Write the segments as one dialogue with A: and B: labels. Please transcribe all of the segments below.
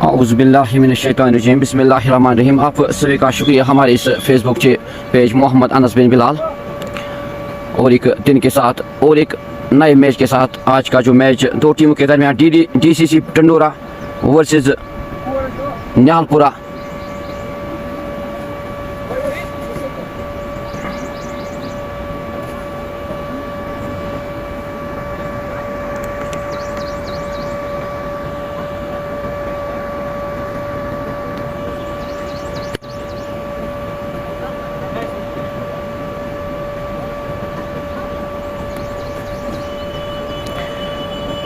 A: औज़ुबिल्लाहिमिनश्शैतानिर्रजीम बिस्मिल्लाहिर्रहमानिर्रहीम। आप सभी का शुक्रिया हमारे इस फेसबुक पेज मोहम्मद अनस बिन बिलाल और एक दिन के साथ और एक नए मैच के साथ। आज का जो मैच दो टीमों के दरमियान DCC Dandora versus Nyalpura.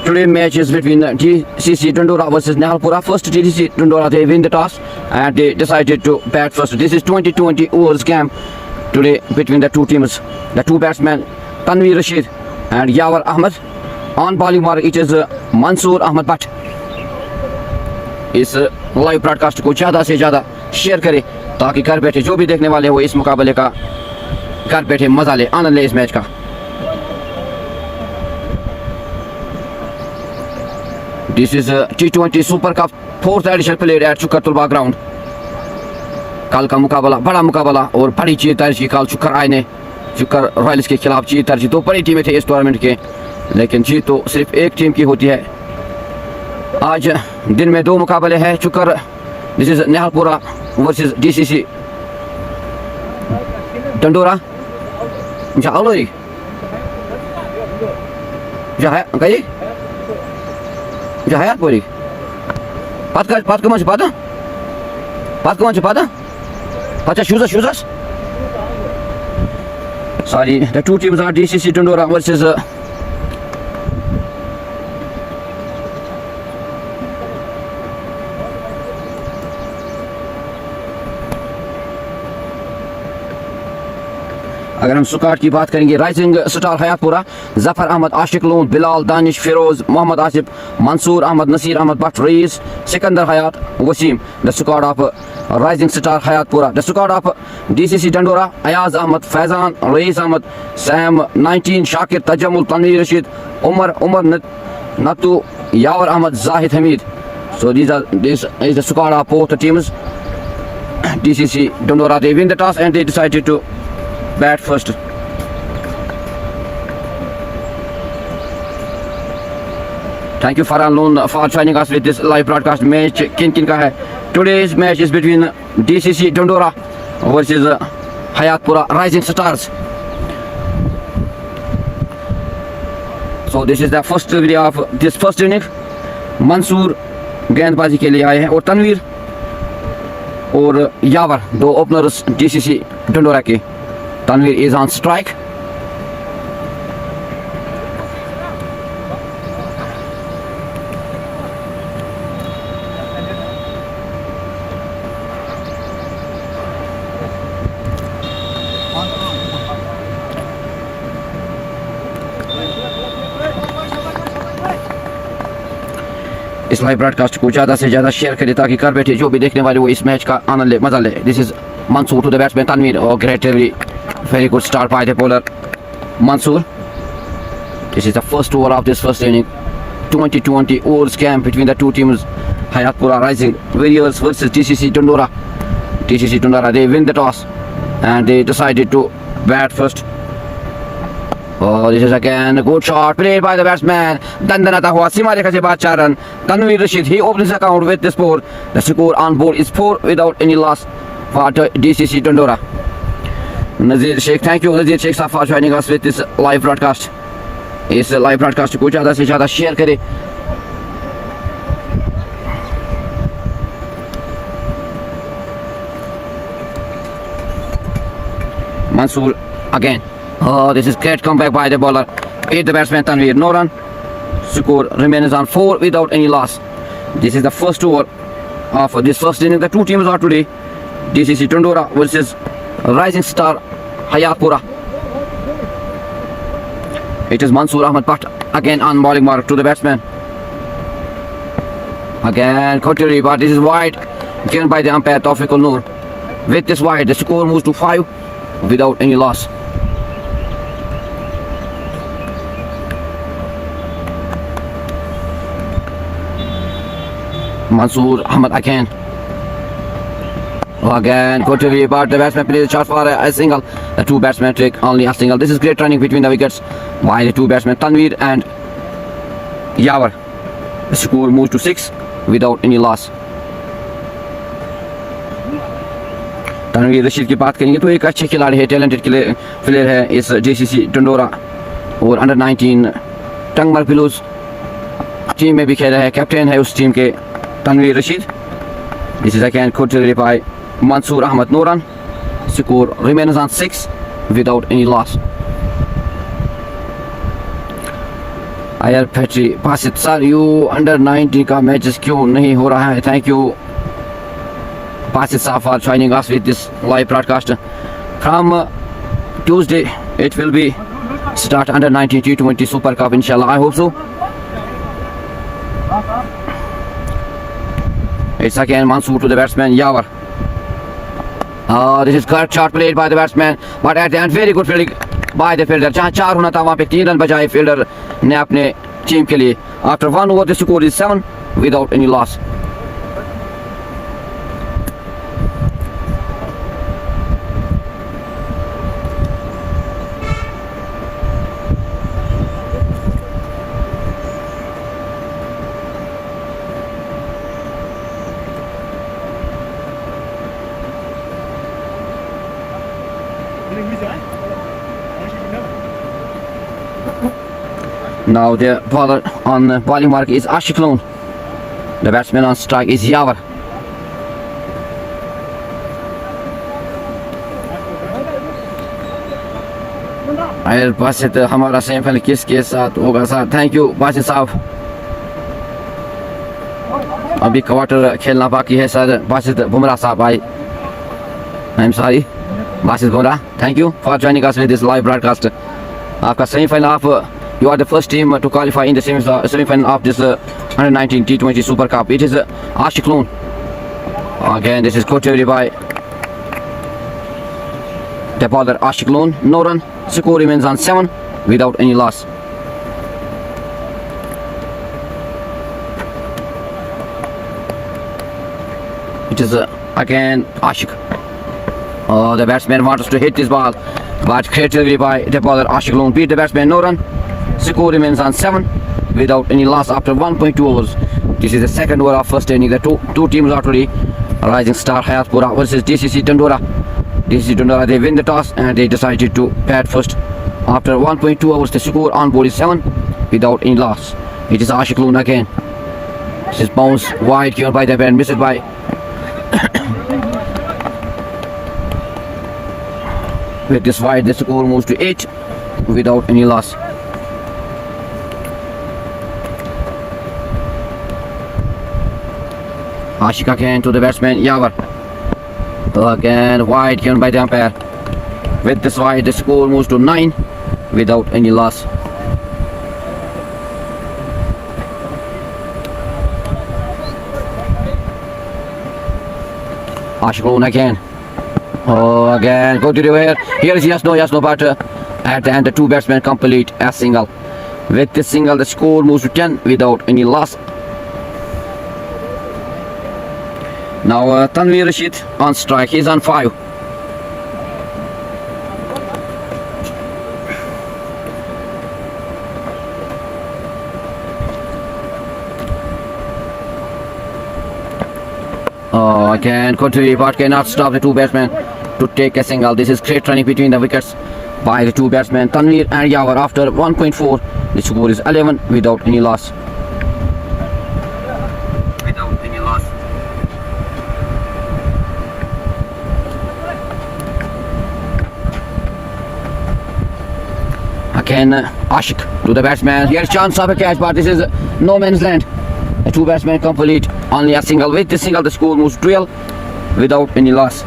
A: Today match is between DCC Dondora versus Hayatpora. First DCC Dondora, they win the toss and they decided to bat first. This is 2020 overs game today between the two teams. The two batsmen Tanveer Rashid and Yawar Ahmed. On bowling mark it is Mansoor Ahmed Bhatt. इस live broadcast को ज़्यादा से ज़्यादा share करें ताकि घर बैठे जो भी देखने वाले हो इस मुकाबले का घर बैठे मजा ले, आनंद ले इस मैच का। This is a T20 Super Cup 4th edition played at Chukar Tulbag ground. कल का मुकाबला बड़ा मुकाबला और बड़ी जीत दर्ज की। कल चुकर आए ने चुकर रॉयल्स के खिलाफ जीत दर्ज। दो बड़ी टीमें थे इस टूर्नामेंट के, लेकिन जीत तो सिर्फ एक टीम की होती है। आज दिन में दो मुकाबले हैं। चुकर this is Nyalpura versus DCC Dandora. जाओ गई Hayatpora. Pat kemana pada? Pat kemana pada? Pacha shooters. Sorry, the two teams are DCC Dondora versus अगर हम सुकाट की बात करेंगे, rising star Hayatpura Zafar Ahmad, Ashiq Lone, Bilal, Danish, Firoz, Mohammad Asif, Mansoor Ahmad, Naseer Ahmad Bhat, Rayees, Sikandar Hayat, Waseem. The squad of rising star Hayatpura. The squad of DCC Dandora Ayaz Ahmad, Faizan, Rayees Ahmad, Sam 19, Shakir, Tajamul, Tanveer Rashid, Umar Natu, Yawar Ahmad, Zahid Hameed. So this is the squad of both the teams. DCC Dondora, they win the toss and they decided to bat first. Thank you Farhan Loon for joining us with this live broadcast match. किन का है? Today's match is between DCC Dondora versus Hayatpora Rising Stars. So this is the first video of this first inning. Mansoor गेंदबाजी के लिए आए हैं और तनवीर और यावर दो ओपनर्स डीसीसी डंडोरा के। Tanveer is on strike. इस लाइव ब्रॉडकास्ट को ज़्यादा से ज़्यादा शेयर करें ताकि घर बैठे जो भी देखने वाले वो इस मैच का आनंद ले, मजा ले। This is Mansoor to the batsman Tanveer. Oh, great delivery. Very good start by the bowler Mansoor. This is the first over of this first inning. 2020 overs game between the two teams. Hayatpora Rising Warriors versus DCC Dondora. DCC Dondora, they win the toss and they decided to bat first. Oh, this is again a good shot played by the batsman. Dandanata hua सीमा रेखा से बाद 4 run. Tanveer Rashid, he opens the account with the score. The score on board is 4 without any loss for DCC Dondora. Nazir Sheikh, thank you Nazir Sheikh for joining us with this live broadcast. इस live broadcast को ज़्यादा से ज़्यादा share करें। Mansoor again. Oh, this is great comeback by the bowler. Hit the batsman Tanveer. No run. Score remains on 4 without any loss. This is the first over of this first inning. The two teams are today DCC Dondora versus Rising Star Hayatpora. It is Mansoor Ahmed Bhatt again on bowling mark to the batsman. Again contrary, but this is wide given by the umpire Tawfiq Noor. With this wide, the score moves to 5 without any loss. Mansoor Ahmed again. Again, good to be, but the batsman plays a shot for a single. The two batsmen take only a single. This is great running between the wickets by the two batsmen, Tanveer and Yawar. The score moves to 6 without any loss. Tanveer Rashid की बात करेंगे तो एक अच्छे खिलाड़ी है, talented player है इस DCC डंडोरा और अंडर 19 टंगमर्ग बिलूज टीम में भी खेल रहा है, कैप्टन है उस टीम के Tanveer Rashid. This is again quarterly by Mansoor Ahmed Noran. Score remains on 6 without any loss. Ayar Petri Basit sir, you under 19 का मैचेस क्यों नहीं हो रहा है? Thank you Basit sir for joining us with this live broadcast. From Tuesday it will be start under 19 T20 Super Cup inshallah. I hope so. It's again Mansoor to the batsman Yawar. This is correct shot played by the batsman, but at the end very good fielding by the fielder. जहाँ 4 होना था वहाँ पे 3 run बजाए fielder ने अपने team के लिए. After 1 over the score is 7 without any loss. Now the bowler on the bowling mark is Ashik Loan. The batsman on strike is Yawar. Ayer Basit हमारा सेमीफाइनल किसके साथ होगा सर? थैंक यू बासित साहब. अभी quarter खेलना बाकी है sir. Basit Bumrah sahab I. I am sorry Basit Bumrah. Thank you for joining us with this live broadcast. आपका सेमीफाइनल आप You are the first team to qualify in the semi-final of this under 19 T20 Super Cup. It is Ashik Loan. Again, this is coached by the bowler Ashik Loan. No run. Score remains on 7 without any loss. It is again Ashik. The batsman wants to hit this ball, but creatively by the bowler Ashik Loan beat the batsman. No run. Score remains on 7 without any loss after 1.2 overs. This is the second over of first inning. The two teams are today. Rising Star Hayatpora versus DCC Dondora. DCC Dondora, they win the toss and they decided to bat first. After 1.2 overs, the score on board is 7 without any loss. It is Ashik Loan again. This is bounce wide given by the band, missed by with this wide, the score moves to 8 without any loss. Ashik again to the batsman Yawar. Again wide given by the umpire. With this wide, the score moves to 9 without any loss. Ashik Loan again. Again go to the wire. Here is yes no, but at the end the two batsmen complete a single. With this single, the score moves to 10 without any loss. Now Tanveer Rashid on strike. He's on 5. Again continue, but cannot stop the two batsmen to take a single. This is great running between the wickets by the two batsmen Tanveer and Yawar. After 1.4, the score is 11 without any loss. Again Ashik to the batsman. Here's chance of a catch, but this is no man's land. The two batsmen complete only a single. With the single, the score moves 12 without any loss.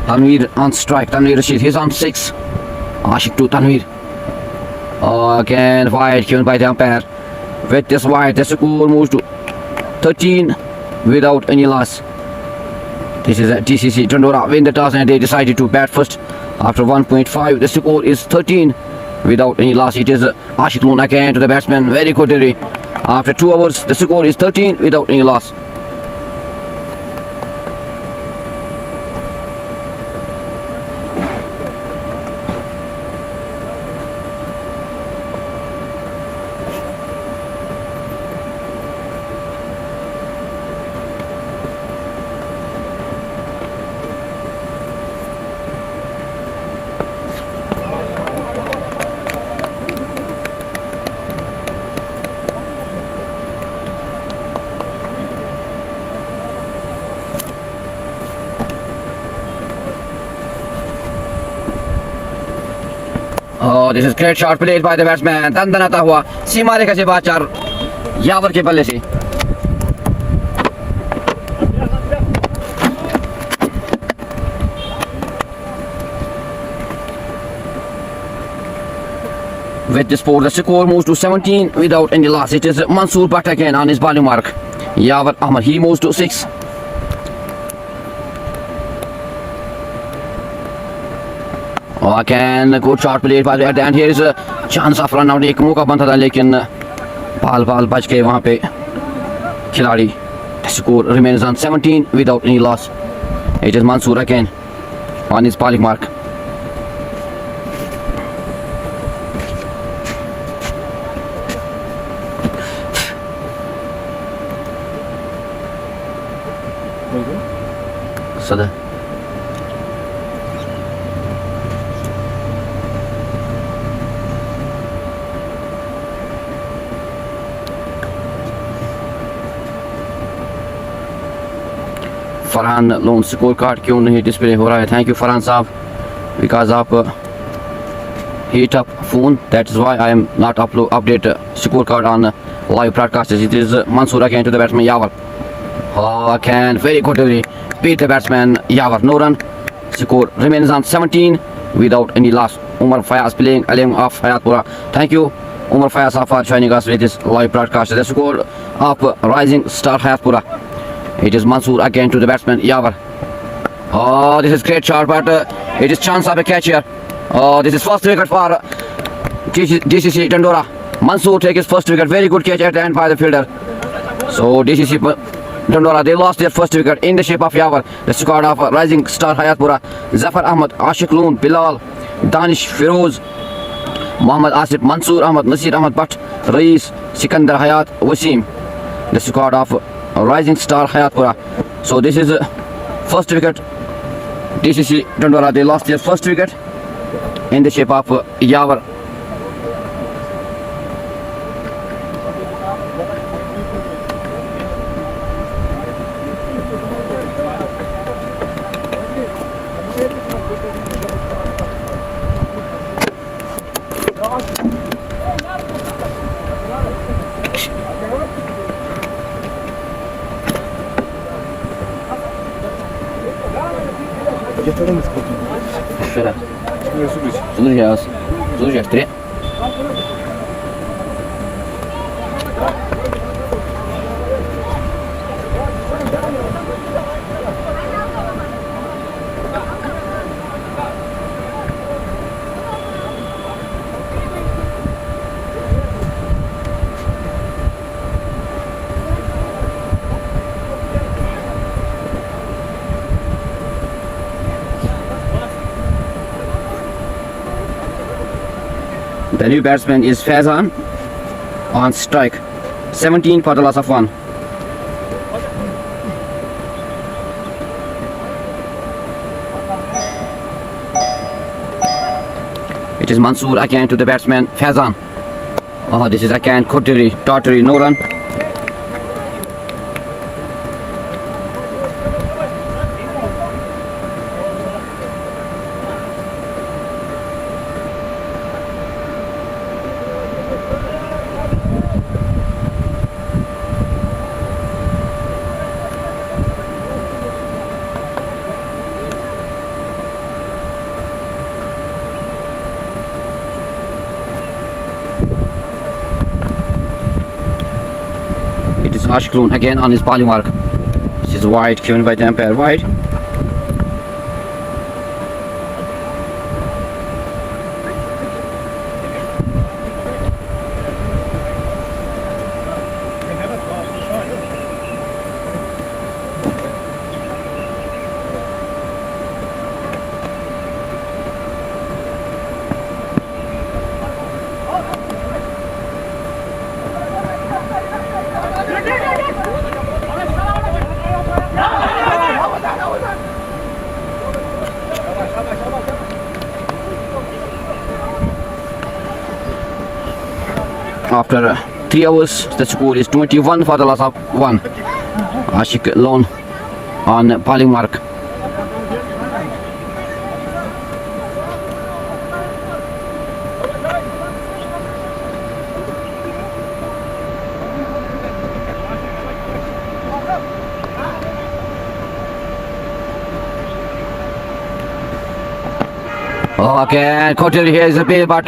A: Tanveer on strike. Tanveer Rashid, he's on 6. Ashik to Tanveer. Again wide given by the umpire. With this wide, the score moves to 13 without any loss. This is a DCC Dondora win the toss and they decided to bat first. After 1.5, the score is 13 without any loss. It is Ashikloon again to the batsman. Very good delivery. After 2 overs, the score is 13 without any loss. Oh, this is great shot played by the batsman. दंदनाता हुआ सीमा रेखा से बाहर 4 यावर के बल्ले से. With this score, the score moves to 17 without any loss. It is Mansoor Bhatt again on his bowling mark. Yavar Ahmad, he moves to 6. Oh, again, good shot played by the and here is a chance of run out. एक मौका बनता था लेकिन बाल बच के वहाँ पे खिलाड़ी. The score remains on 17 without any loss. It is Mansoor again on his bowling mark. Sada. Farhan loan score card क्यों नहीं डिस्प्ले हो रहा है? थैंक यू फरहान साहब, बिकॉज आप heat up phone, that is why I am not update score card on live broadcast. It is Mansoor again to the batsman Yavar. Oh, again, very good delivery, beat the batsman Yavar, no run. Score remains on 17 without any loss. Umar Fayaz playing along of Hayatpora. Thank you Umar Fayaz for joining us with this live broadcast. The score of Rising Star Hayatpora. It is Mansoor again to the batsman Yavar. Oh, this is great shot, but it is chance of a catch here. Oh, this is first wicket for DCC Dondora. Mansoor takes his first wicket. Very good catch at the end by the fielder. So DCC Dondora, they lost their first wicket in the shape of Yavar. The squad of Rising Star Hayatpora: Zafar Ahmad, Ashikloon, Bilal, Danish, Firoz, Muhammad Asif, Mansoor Ahmad, Nasir Ahmad Bhatt, Reis, Sikandar Hayat, Wasim. The squad of Rising Star Hayatpora. So this is first wicket. DCC Dondora, they lost their first wicket in the shape of Yavar. Espera. Слушай, три. The new batsman is Faizan on strike. 17 for the loss of 1. It is Mansoor again to the batsman Faizan. Oh, this is again Kotiri, Tottery, no run. Ashikloon again on his bowling mark. This is wide, given by the umpire, wide. After 3 hours, the score is 21 for the loss of 1. Ashik alone on bowling mark. Okay, Kotel here is a bit, but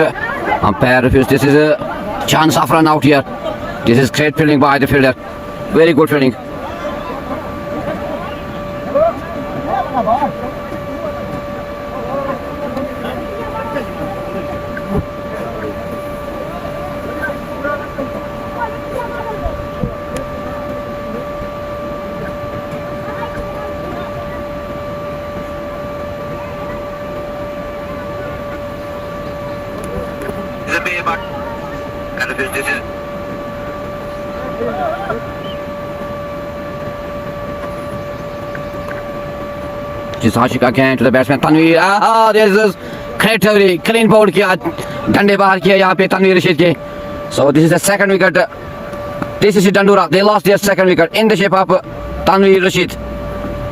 A: umpire refused. This is a chance of run out here. This is great fielding by the fielder. Very good fielding. Ashik again to the batsman Tanveer. There is a great delivery, clean bowled किया, डंडे बाहर किया यहाँ पे तनवीर रशीद के. So this is the second wicket. DCC Dondora, they lost their second wicket in the shape of Tanveer Rashid.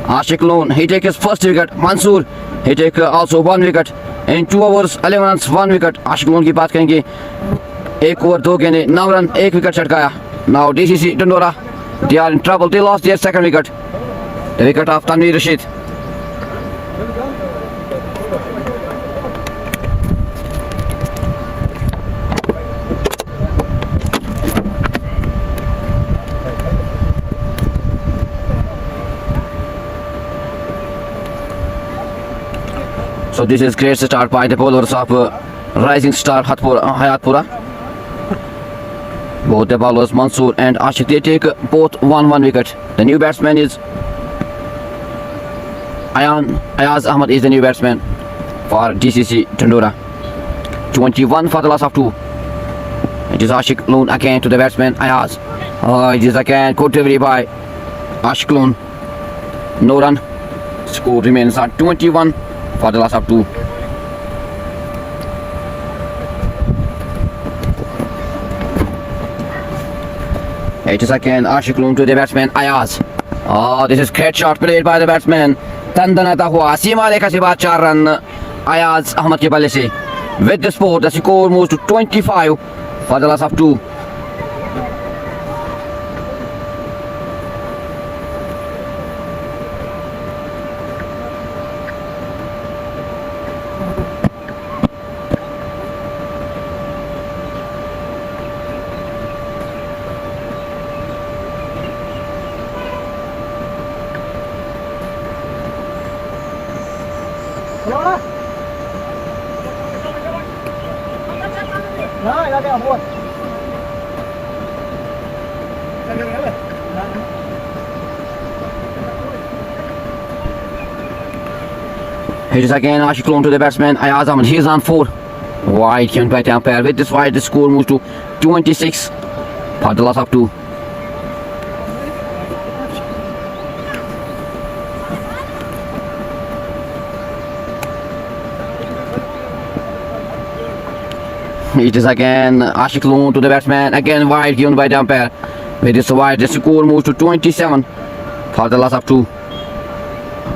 A: Ashik alone, he take his first wicket. Mansoor, he take also 1 wicket in 2 overs 11 runs 1 wicket. Ashik alone की बात करेंगे. 1 over 2 गेंदें 9 run 1 wicket चटकाया. Now DCC Dondora, they are in trouble. They lost their second wicket. The wicket of Tanveer Rashid. So this is great start by the bowlers of rising star Hayatpora. Both the bowlers Mansoor and Ashik, they take both 1 wicket. The new batsman is Ayaz Ahmad is the new batsman for DCC Dondora. 21 for the loss of 2. It is Ashik alone again to the batsman Ayaz. It is again good delivery by Ashik alone. No run. Score remains at 21 for the loss of 2. It is again Ashik alone to the batsman Ayaz. This is great shot played by the batsman. Tandanata hua सीमा रेखा से बाद 4 run Ayaz Ahmad के बल्ले से. With the score, the score moves to 25 for the loss of 2. It is again Ashik alone to the batsman Ayaz Ahmad. He is on 4. Wide given by the umpire. With this wide, the score moves to 26 for the loss of 2. It is again Ashik alone to the batsman. Again wide given by the umpire. With this wide, the score moves to 27 for the loss of 2.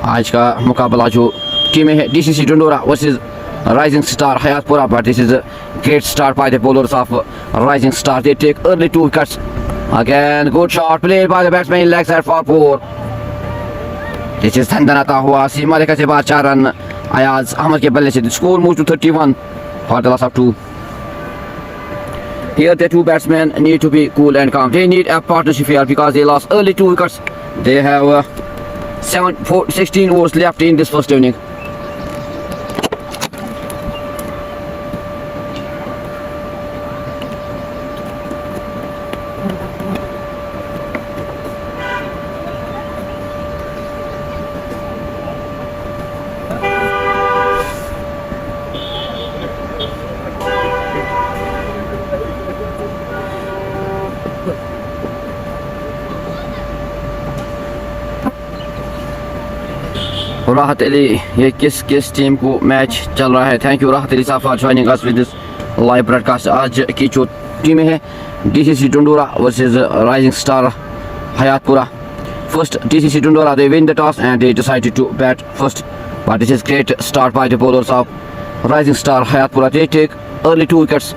A: आज का मुकाबला जो team है DCC Dondora versus Rising Star Hayatpora, but this is a great start by the bowlers of Rising Star. They take early 2 wickets. Again good shot played by the batsman in leg side for 4. This is Tandanata hua सीमा रेखा से बाद 4 run Ayaz Ahmad के बल्ले से. The score moves to 31 for the loss of 2. Here the 2 batsmen need to be cool and calm. They need a partnership here because they lost early 2 wickets. They have 16 overs left in this first inning. राहत अली, ये किस team को match चल रहा है. Thank you राहत अली साहब for joining us with this live broadcast. आज की जो टीमें हैं DCC Dondora versus Rising Star Hayatpora. First, DCC Dondora, they win the toss and they decided to bat first. But this is great start by the bowlers of Rising Star Hayatpora. They take early 2 wickets.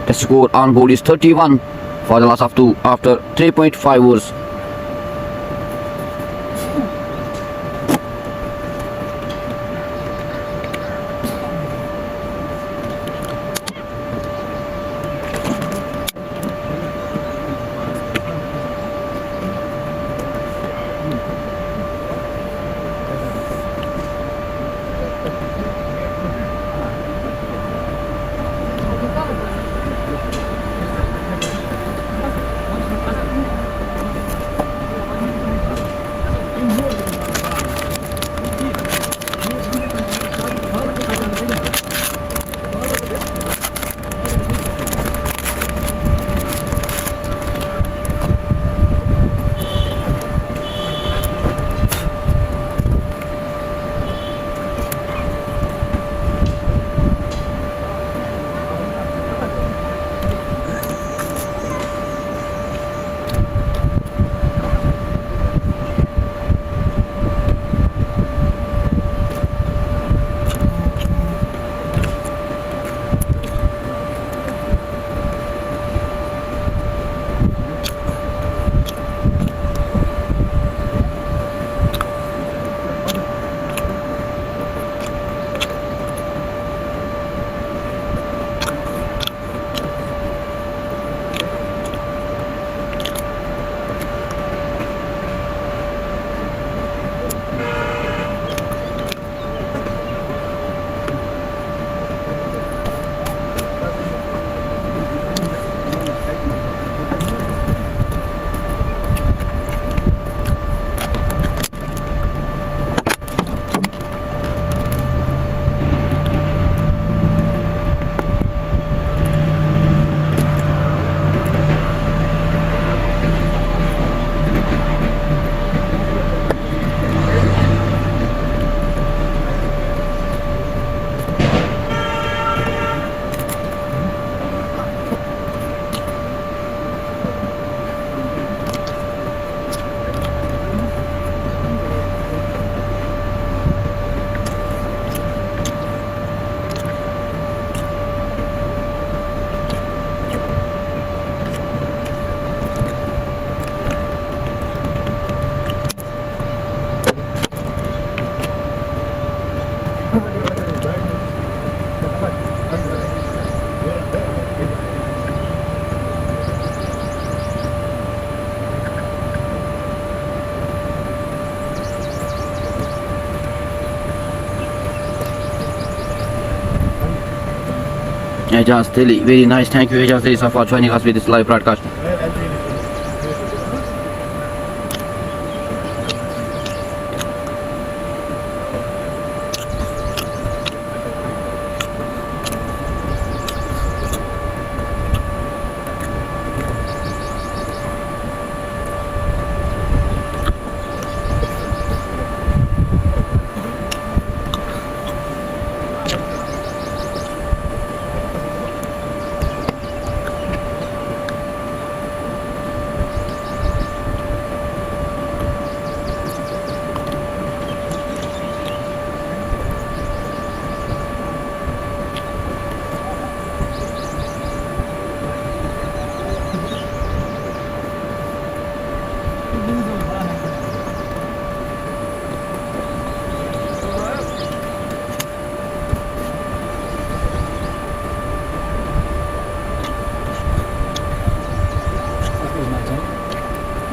A: The score on board is 31 for the loss of 2 after 3.5 overs. Ejaz Delhi, very nice. Thank you, Ejaz Delhi, sir, for joining us with this live broadcast.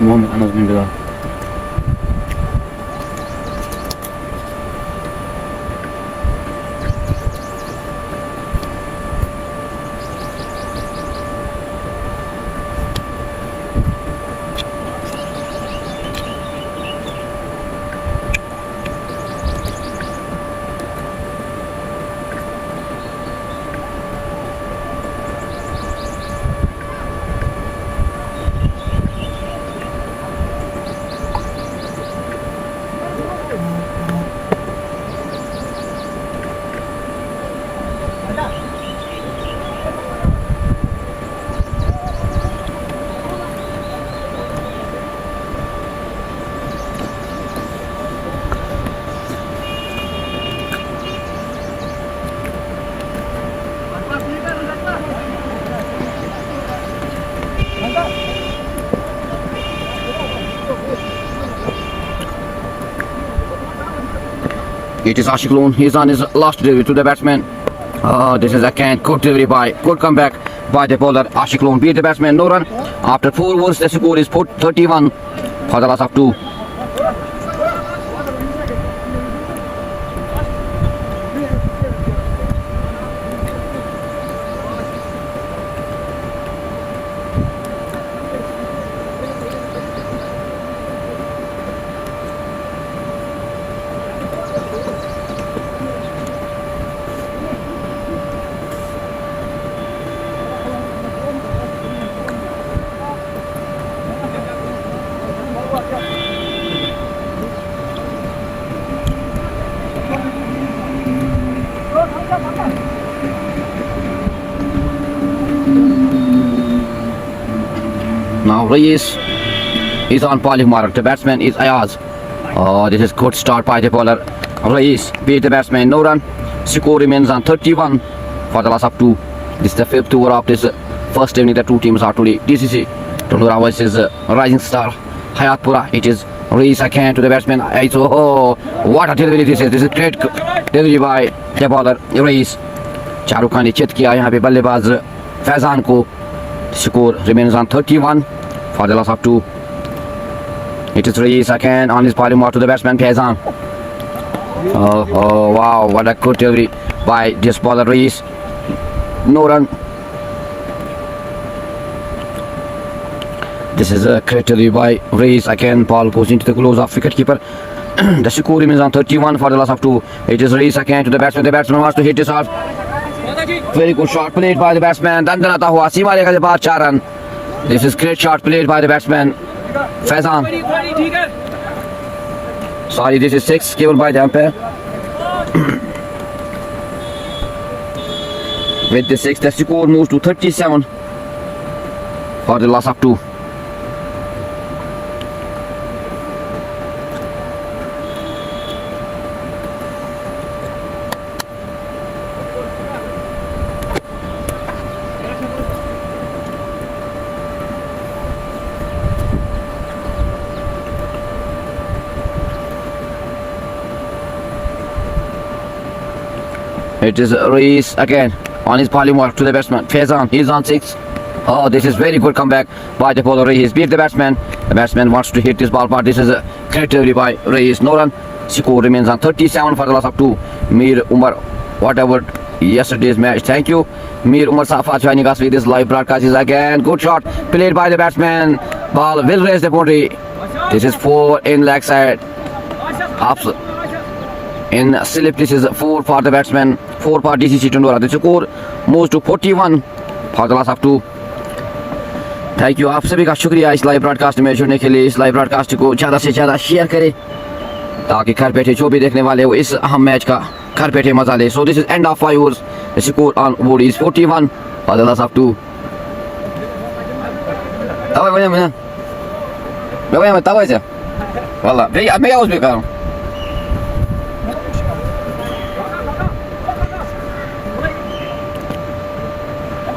A: Muhammad Anas bin Bilal. It is Ashikloon. He's on his last delivery to the batsman. This is again good delivery by, good comeback by the bowler. Ashikloon beat the batsman, no run. After 4 overs, the score is 31 for the loss of 2. Now Reyes is on bowling mark. The batsman is Ayaz. This is good start by the bowler. Reyes beat the batsman, no run. Score remains on 31 for the loss of 2. This is the 5th over of this first evening. The two teams are today. DCC Dondora versus Rising Star Hayatpora. It is Reyes again to the batsman. What a delivery this is. This is great delivery by the bowler Reyes. Shahrukh Khan ने चित किया यहाँ पे बल्लेबाज फैजान को. Score remains on 31 for the loss of 2. It is Reyes again on his bowling mark to the batsman Faizan. Wow, what a good delivery by this bowler Reyes. No run. This is a great delivery by Reyes. Again, ball goes into the gloves of wicketkeeper. The score remains on 31 for the loss of 2. It is Reyes again to the batsman. The batsman wants to hit this off. Very good shot played by the batsman. दंदनाता हुआ सीमा रेखा के बाद 4 run. This is great shot played by the batsman Faizan. Sorry, this is 6 given by the umpire. With the 6, the score moves to 37 for the loss of 2. It is Reyes again on his bowling mark to the batsman Faizan. He is on 6. This is very good comeback by the bowler Reyes. Beat the batsman. The batsman wants to hit this ball, but this is a great delivery by Reyes. No run. Score remains on 37 for the loss of 2. Mir Umar, whatever yesterday's match. Thank you, Mir Umar Safa, joining us with this live broadcast. Is again good shot played by the batsman. Ball will raise the boundary. This is 4 in leg side. In slip, this is 4 for the batsman, 4 for DCC Dondora. The score moves to 41 for the loss of 2. Thank you, आप सभी का शुक्रिया इस live broadcast में जुड़ने के लिए. इस लाइव ब्रॉडकास्ट को ज़्यादा से ज़्यादा शेयर करें ताकि घर बैठे जो भी देखने वाले हो इस अहम मैच का घर बैठे मजा ले. So this is end of 5 overs. The score on board is 41 for the loss of 2. तब मैं तब ऐसे वाला मैं उस भी करूँ.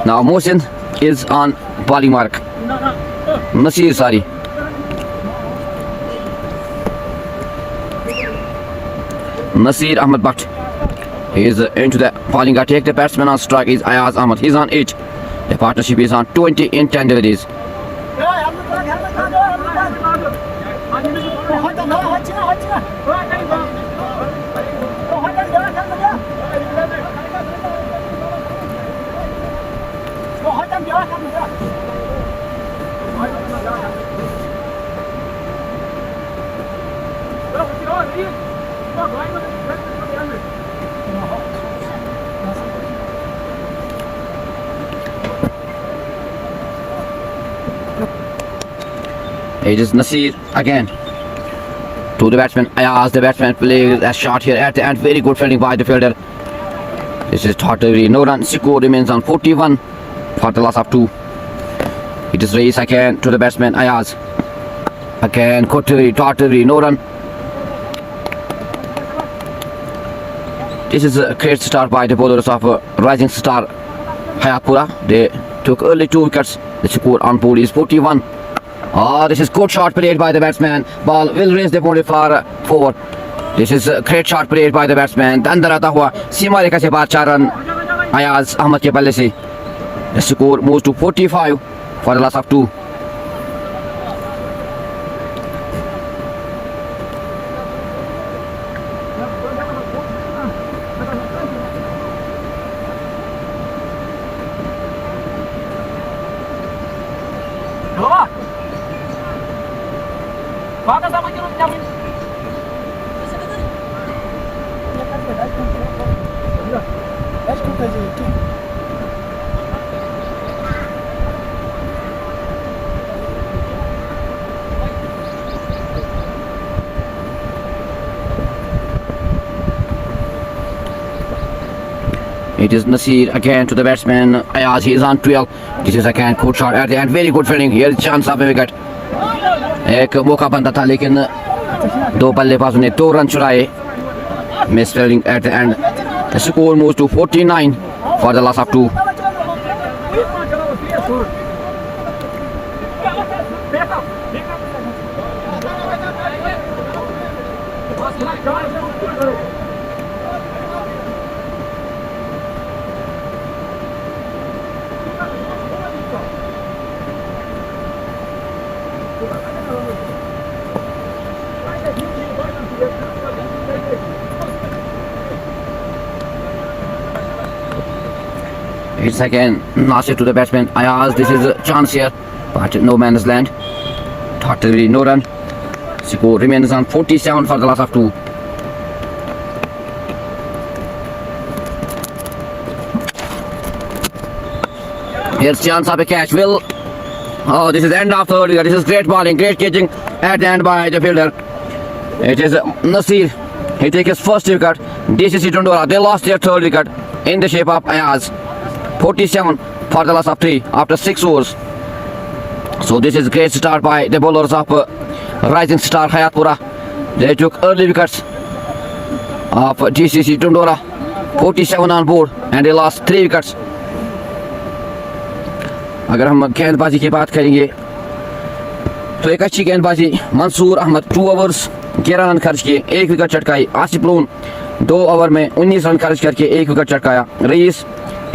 A: Now Mohsin is on bowling mark. Nasir, sorry. Nasir Ahmed Bhatt. He is into the bowling attack. The batsman on strike is Ayaz Ahmed. He's on 8. The partnership is on 20 in 10 deliveries. It is Nasir again to the batsman Ayaz. The batsman plays a shot here at the end. Very good fielding by the fielder. This is thought delivery. No run. Score remains on 41 for the loss of 2. It is Reyes again to the batsman Ayaz. Again good delivery, thought delivery. No run. This is a great start by the bowlers of Rising Star Hayatpora. They took early 2 wickets. The score on board is 41. This is good shot played by the batsman. Ball will raise the boundary for 4. This is a great shot played by the batsman. अंदर आता हुआ सीमा रेखा से बाहर 4 run Ayaz Ahmad के बल्ले से. The score moves to 45 for the loss of 2. It is Nasir again to the batsman Ayaz. He is on 12. This is again good shot at the end. Very good fielding. Here is chance of a wicket. एक मौका बनता था लेकिन दो बल्लेबाजों ने 2 run चुराए. Miss fielding at the end. The score moves to 49 for the loss of 2. It's again Nasir to the batsman Ayaz. This is a chance here, but no man's land. Totally no run. Score remains on 47 for the loss of 2. Here's chance of a catch. Will. Oh, this is end of third wicket. This is great bowling, great catching at the end by the fielder. It is Nasir. He takes his first wicket. DCC Dondora. They lost their third wicket in the shape of Ayaz. 47 for the loss of 3 after 6 overs. So this is great start by the bowlers of Rising Star Hayatpora. They took early wickets of DCC Dondora. 47 on board and they lost 3 wickets. अगर हम गेंदबाजी की बात करेंगे तो एक अच्छी गेंदबाजी. मंसूर अहमद 2 ओवर्स 11 रन खर्च किए, 1 विकेट चटकाई. आसिफ लोन 2 ओवर में 19 रन खर्च करके 1 विकेट चटकाया. रईस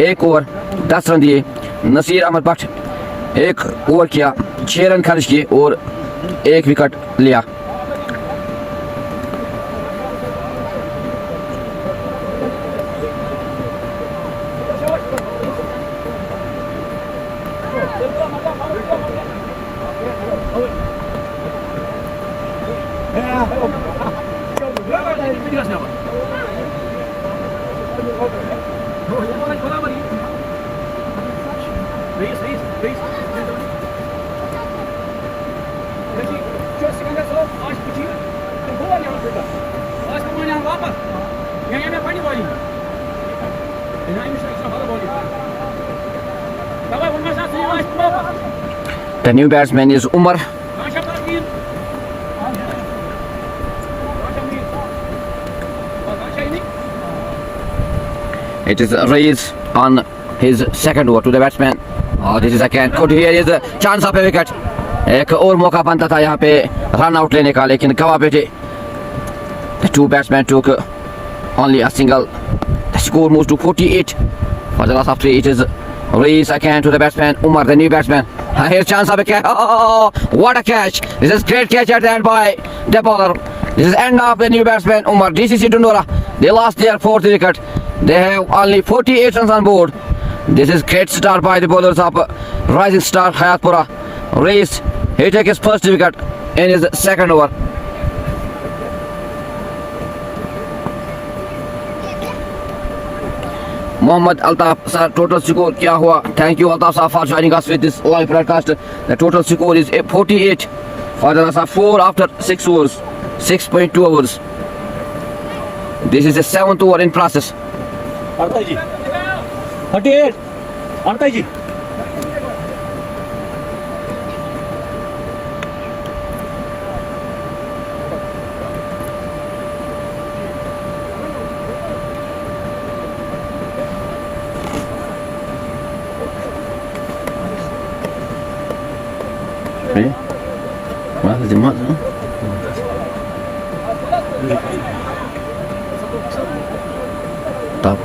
A: 1 ओवर 10 रन दिए. नसीर अहमद भट्ट 1 ओवर किया, 6 रन खर्च किए और 1 विकेट लिया. The new batsman is Umar. It is Raiz on his second over to the batsman. Oh, this is again good. Here is a chance of a wicket. एक और मौका बनता था यहाँ पे रन आउट लेने का, लेकिन गवा बैठे. The two batsmen took only a single. The score moves to 48 for the loss of 3. It is Raiz again to the batsman Umar, the new batsman. Here's chance of a catch. Oh, what a catch! This is great catch at the end by the bowler. This is end of the new batsman Umar. DCC Dondora. They lost their 4th wicket. They have only 48 runs on board. This is great start by the bowlers of Rising Star Hayatpora. Raiz, he takes his first wicket in his second over. Mohammad Altaf sir, total score क्या हुआ? Thank you Altaf sir for joining us with this live broadcast. The total score is 48 for the last 4 after 6 overs, 6.2 overs. This is the 7th over in process.
B: 38 Artai ji.
A: Mana jemaat? Tapu.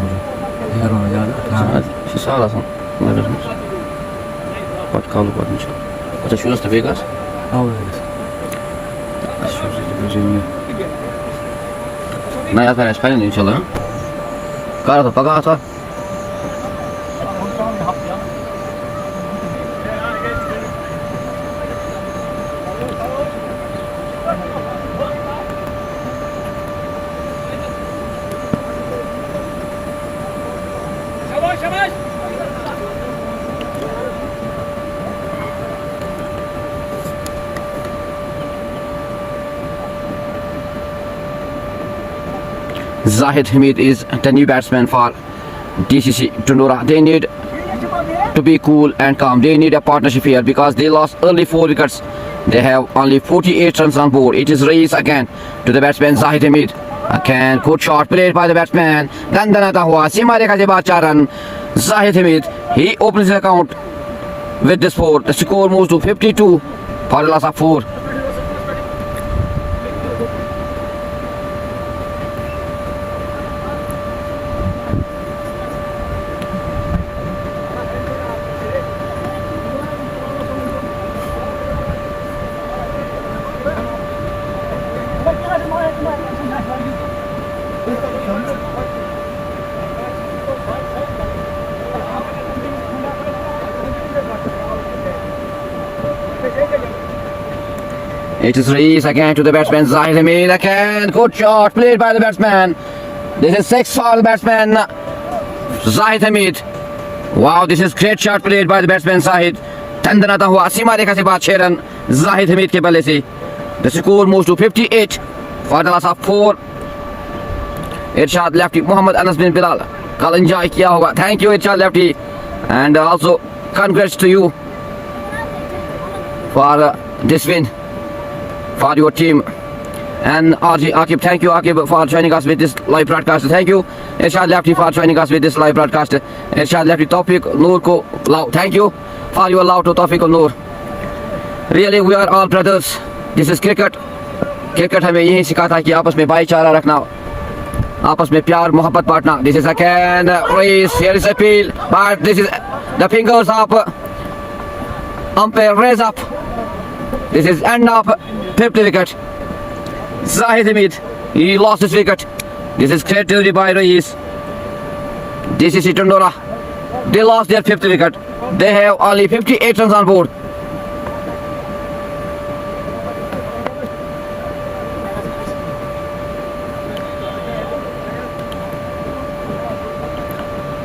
B: Yarın yarın.
A: Şu sağ olasın. Ne vermiş? Bak kalı bakmış. Ata şurası da Vegas.
B: Evet.
A: Şurası da gözünü. Ne yapar Espanya inşallah. Kara da paga ata. Zahid Hamid is the new batsman for DCC Dondora. They need to be cool and calm. They need a partnership here because they lost early 4 wickets. They have only 48 runs on board. It is race again to the batsman Zahid Hamid. Again, good shot played by the batsman. Dandanata hua. Sima rekha ke baad 4 run. Zahid Hamid, he opens his account with this 4. The score moves to 52 for the loss of 4. It is race again to the batsman Zahid Hamid. Again, good shot played by the batsman. This is 6 for the batsman Zahid Hamid. Wow, this is great shot played by the batsman Zahid. Tandanata hua सीमा रेखा से बाद 6 run Zahid Hamid के बल्ले से. The score moves to 58 for the loss of 4. Irshad lefty Muhammad Anas bin Bilal. कल enjoy किया होगा. Thank you Irshad lefty, and also congrats to you for this win for your team. And RJ Akib, thank you Akib for joining us with this live broadcast. Thank you Irshad Lefty for joining us with this live broadcast. Irshad Lefty Tawfiq Noor ko love. Thank you for your love to Tawfiq Noor. Really we are all brothers. This is cricket. Cricket हमें यही सिखाता है कि आपस में भाईचारा रखना, आपस में प्यार मोहब्बत बांटना. This is again race. Here is appeal, but this is the fingers of umpire raise up. This is end of 5th wicket. Zahid Hamid, he lost his wicket. This is great delivery by Rais. DCC Dondora, they lost their 5th wicket. They have only 58 runs on board.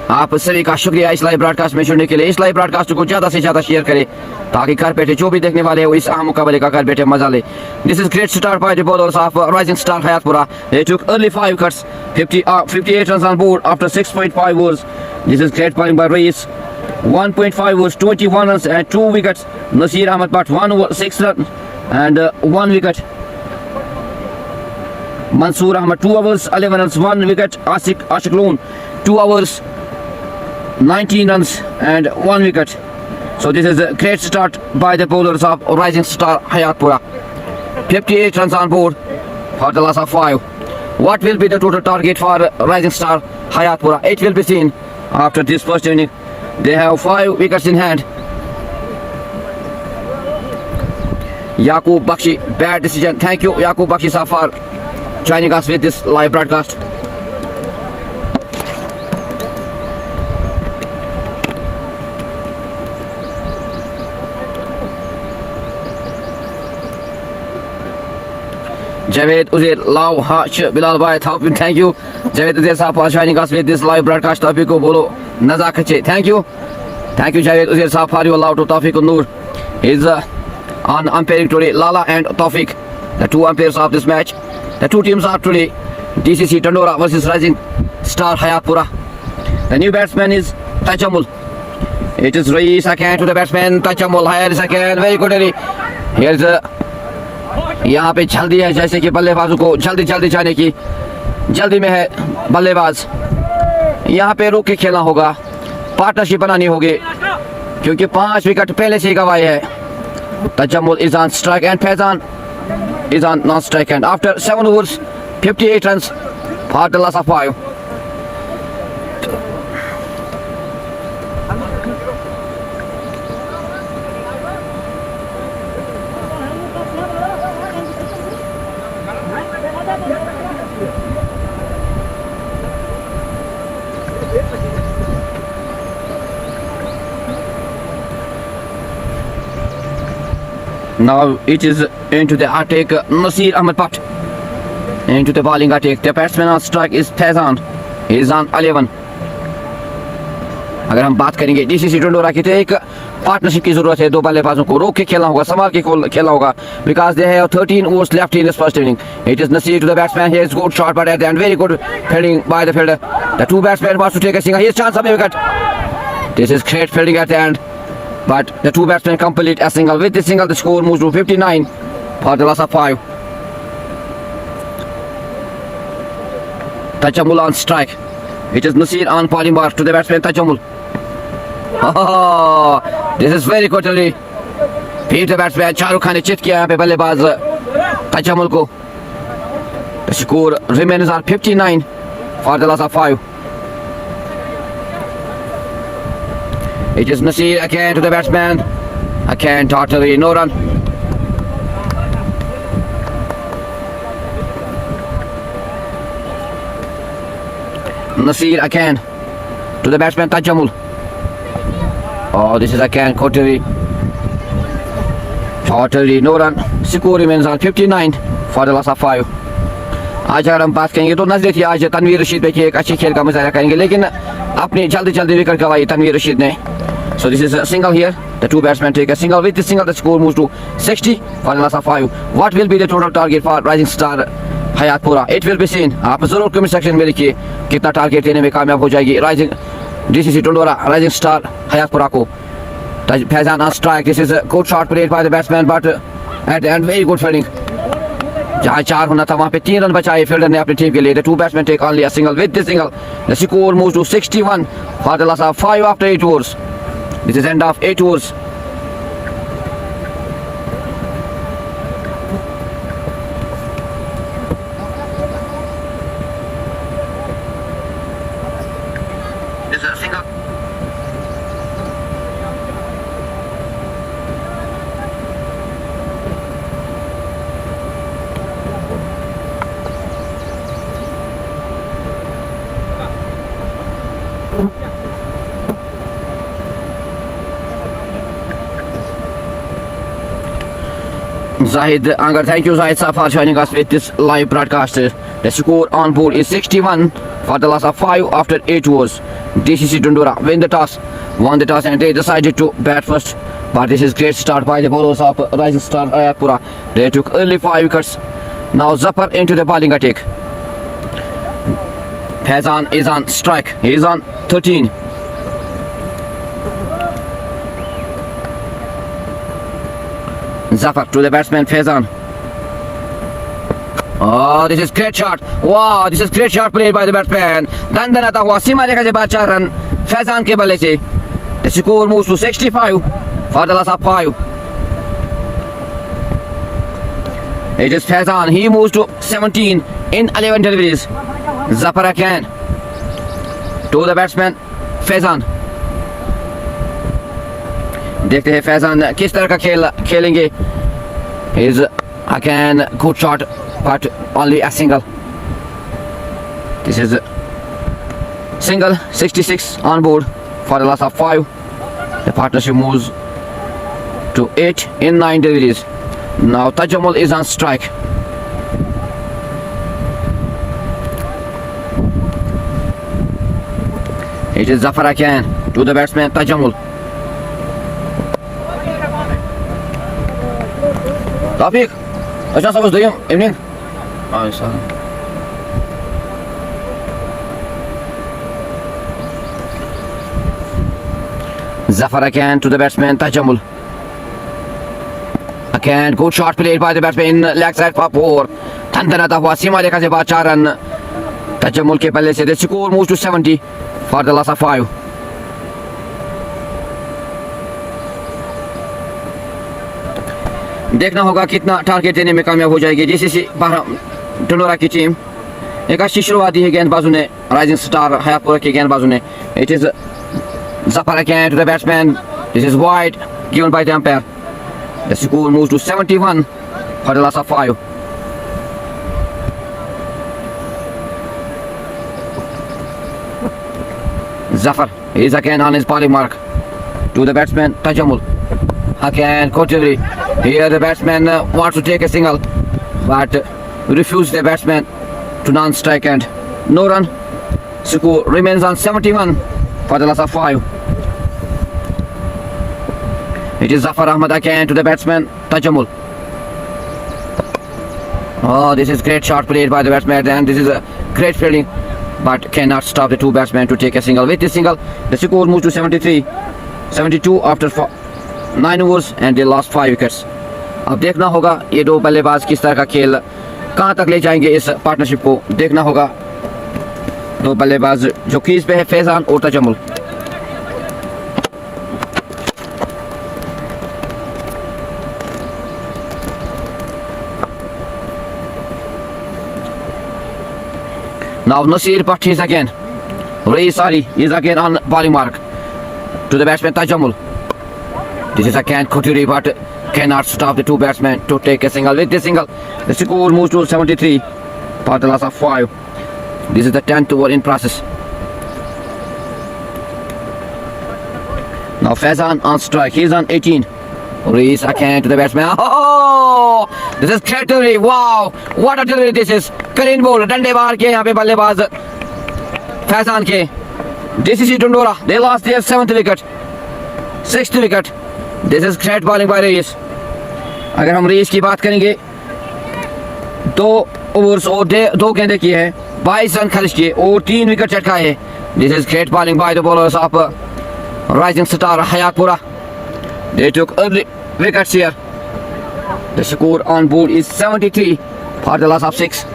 A: आप सभी का शुक्रिया इस live broadcast में जुड़ने के लिए. इस लाइव ब्रॉडकास्ट को ज़्यादा से ज़्यादा शेयर करें ताकि घर बैठे जो भी देखने वाले हैं वो इस अहम मुकाबले का घर बैठे मजा ले. This is great start by the bowlers of rising star Hayatpora. They took early 5 wickets, 58 runs on board after 6.5 overs. This is great bowling by Rais. 1.5 overs, 21 runs and 2 wickets. Nasir Ahmed Bhatt 1 over 6 runs and 1 wicket. Mansoor Ahmed 2 overs, 11 runs, 1 wicket. Ashik Loon 2 overs, 19 runs and 1 wicket. So this is a great start by the bowlers of Rising Star Hayatpora. 58 runs on board for the loss of 5. What will be the total target for Rising Star Hayatpora? It will be seen after this first inning. They have 5 wickets in hand. Yaqub Bakshi, bad decision. Thank you Yaqub Bakshi sir for joining us with this live broadcast. Javed Uzair, Lau, Hash, Bilal Bhai, thank you. Javed Uzair sahab for joining us with this live broadcast. Tawfiq ko bolo nazakat. Thank you. Thank you Javed Uzair sahab for your love to Tawfiq Noor. Is on umpiring today, Lala and Tawfiq, the 2 umpires of this match. The 2 teams are today DCC Dondora versus Rising Star Hayatpora. The new batsman is Tajamul. It is Rais again to the batsman Tajamul. Here is again very good. Here is यहाँ पे जल्दी है, जैसे कि बल्लेबाजों को जल्दी जल्दी जाने की जल्दी में है बल्लेबाज. यहाँ पे रुक के खेलना होगा, पार्टनरशिप बनानी होगी क्योंकि 5 विकेट पहले से गवाए है. Tajamul is on strike and Faizan is on non-strike and after 7 overs 58 runs for the loss of 5. Now it is into the attack. Nasir Ahmed Pat into the bowling attack. The batsman on strike is Faizan. He is on 11. अगर हम बात करेंगे DCC डोंडोरा की तो एक partnership की जरूरत है. दो बल्लेबाजों को रोक के खेलना होगा, संभाल के खेलना होगा. Because they have 13 overs left in this first inning. It is Nasir to the batsman. He is good shot, but at the end very good fielding by the fielder. The two batsmen wants to take a single. His chance of a wicket. This is great fielding at the end, but the two batsmen complete a single. With this single, the score moves to 59 for the loss of 5. Tajamul on strike. It is Nasir on bowling mark to the batsman Tajamul. Oh, this is very good. Beat the batsman. Shahrukh Khan ने chit किया यहाँ पे बल्लेबाज तजमुल को. The score remains on 59 for the loss of 5. It is Nasir again to the batsman. Again totally no run. Nasir again to the batsman Tajamul. Oh, this is again totally no run. Score remains on 59 for the loss of 5. आज अगर हम बात करेंगे तो नजर थी आज तनवीर रशीद पे एक अच्छी खेल का मुजाहरा करेंगे, लेकिन अपनी जल्दी विकेट गवाई तनवीर रशीद ने. So this is a single here. The two batsmen take a single. With this single, the score moves to 60 for the loss of 5. What will be the total target for Rising Star Hayatpora? It will be seen. आप जरूर comment section में लिखिए कितना target देने में कामयाब हो जाएगी rising DCC Dondora Rising Star Hayatpora को. Faizan on strike. This is a good shot played by the batsman, but at the end very good fielding. जहाँ 4 होना था वहाँ पे 3 रन बचाए फील्डर ने अपनी टीम के लिए. The two batsmen take only a single. With this single, the score moves to 61 for the loss of 5 after 8 overs. This is end of 8 overs. This is a single. Zahid Angar, thank you Zahid sir for joining us with this live broadcast. The score on board is 61 for the loss of 5 after 8 overs. DCC Dondora won the toss and they decided to bat first. But this is great start by the bowlers of Rising Star Hayatpora. They took early 5 wickets. Now Zafar into the bowling attack. Faizan is on strike. He is on 13. Zafar to the batsman Faizan. Oh, this is great shot. Wow, this is great shot played by the batsman. दंदनाता हुआ सीमा रेखा के बाद 4 run Faizan के बल्ले से. The score moves to 65 for the loss of 5. It is Faizan. He moves to 17 in 11 deliveries. Zafar again to the batsman Faizan. देखते हैं फैजान किस तरह का खेलेंगे. Is again good shot but only a single. This is single 66 on board for the loss of 5. The partnership moves to 8 in 9 deliveries. Now Tajamul is on strike. It is Zafar again to the batsman Tajamul. Taufik, kaçan savuzdayım, emin. Ay sağ ol. Zafar again to the batsman Tajamul. Again, good shot played by the batsman in leg side for 4. Tandana हुआ सीमा रेखा से बाद 4 run Tajamul के बल्ले से. The score moves to 70 for the loss of 5. देखना होगा कितना target देने में कामयाब हो जाएगी DCC डोंडोरा की टीम. एक अच्छी शुरुआत दी है गेंदबाजों ने, राइजिंग स्टार हयातपुरा के गेंदबाजों ने. It is Zafar again to the batsman. This is wide given by the umpire. The score moves to 71 for the loss of 5. Zafar is again on his bowling mark to the batsman Tajamul. Again, good delivery. Here the batsman wants to take a single, but refused the batsman to non-strike and no run. Score remains on 71 for the loss of 5. It is Zafar Ahmad again to the batsman Tajamul. Oh, this is great shot played by the batsman, and this is a great fielding, but cannot stop the two batsmen to take a single. With this single, the score moves to 73, 72 after 9 overs and they lost 5 wickets. अब देखना होगा ये दो बल्लेबाज किस तरह का खेल कहां तक ले जाएंगे इस पार्टनरशिप को, देखना होगा. दो बल्लेबाज जो क्रीज पे है फैजान और Tajammul. Now Nasir Bhatt is again. Ray Sari is again on bowling mark to the batsman Tajamul. This is again Koturi, but cannot stop the two batsmen to take a single. With this single, the score moves to 73 for the loss of 5. This is the 10th over in process. Now Faizan on strike. He is on 18. Reese again to the batsman. Oh, this is great delivery. Wow, what a delivery this is. Clean ball. डंडे मार के यहाँ पे बल्लेबाज फैजान के. DCC Dondora, they lost their 7th wicket, 6th wicket. This is great bowling by Reese. अगर हम race की बात करेंगे, 2 ओवर्स और 2 गेंदे किए हैं, 22 रन खर्च किए और 3 विकेट चटकाए हैं. This is great bowling by the bowlers of rising star Hayatpora. They took early wickets here. The score on board is 73 for the loss of 6.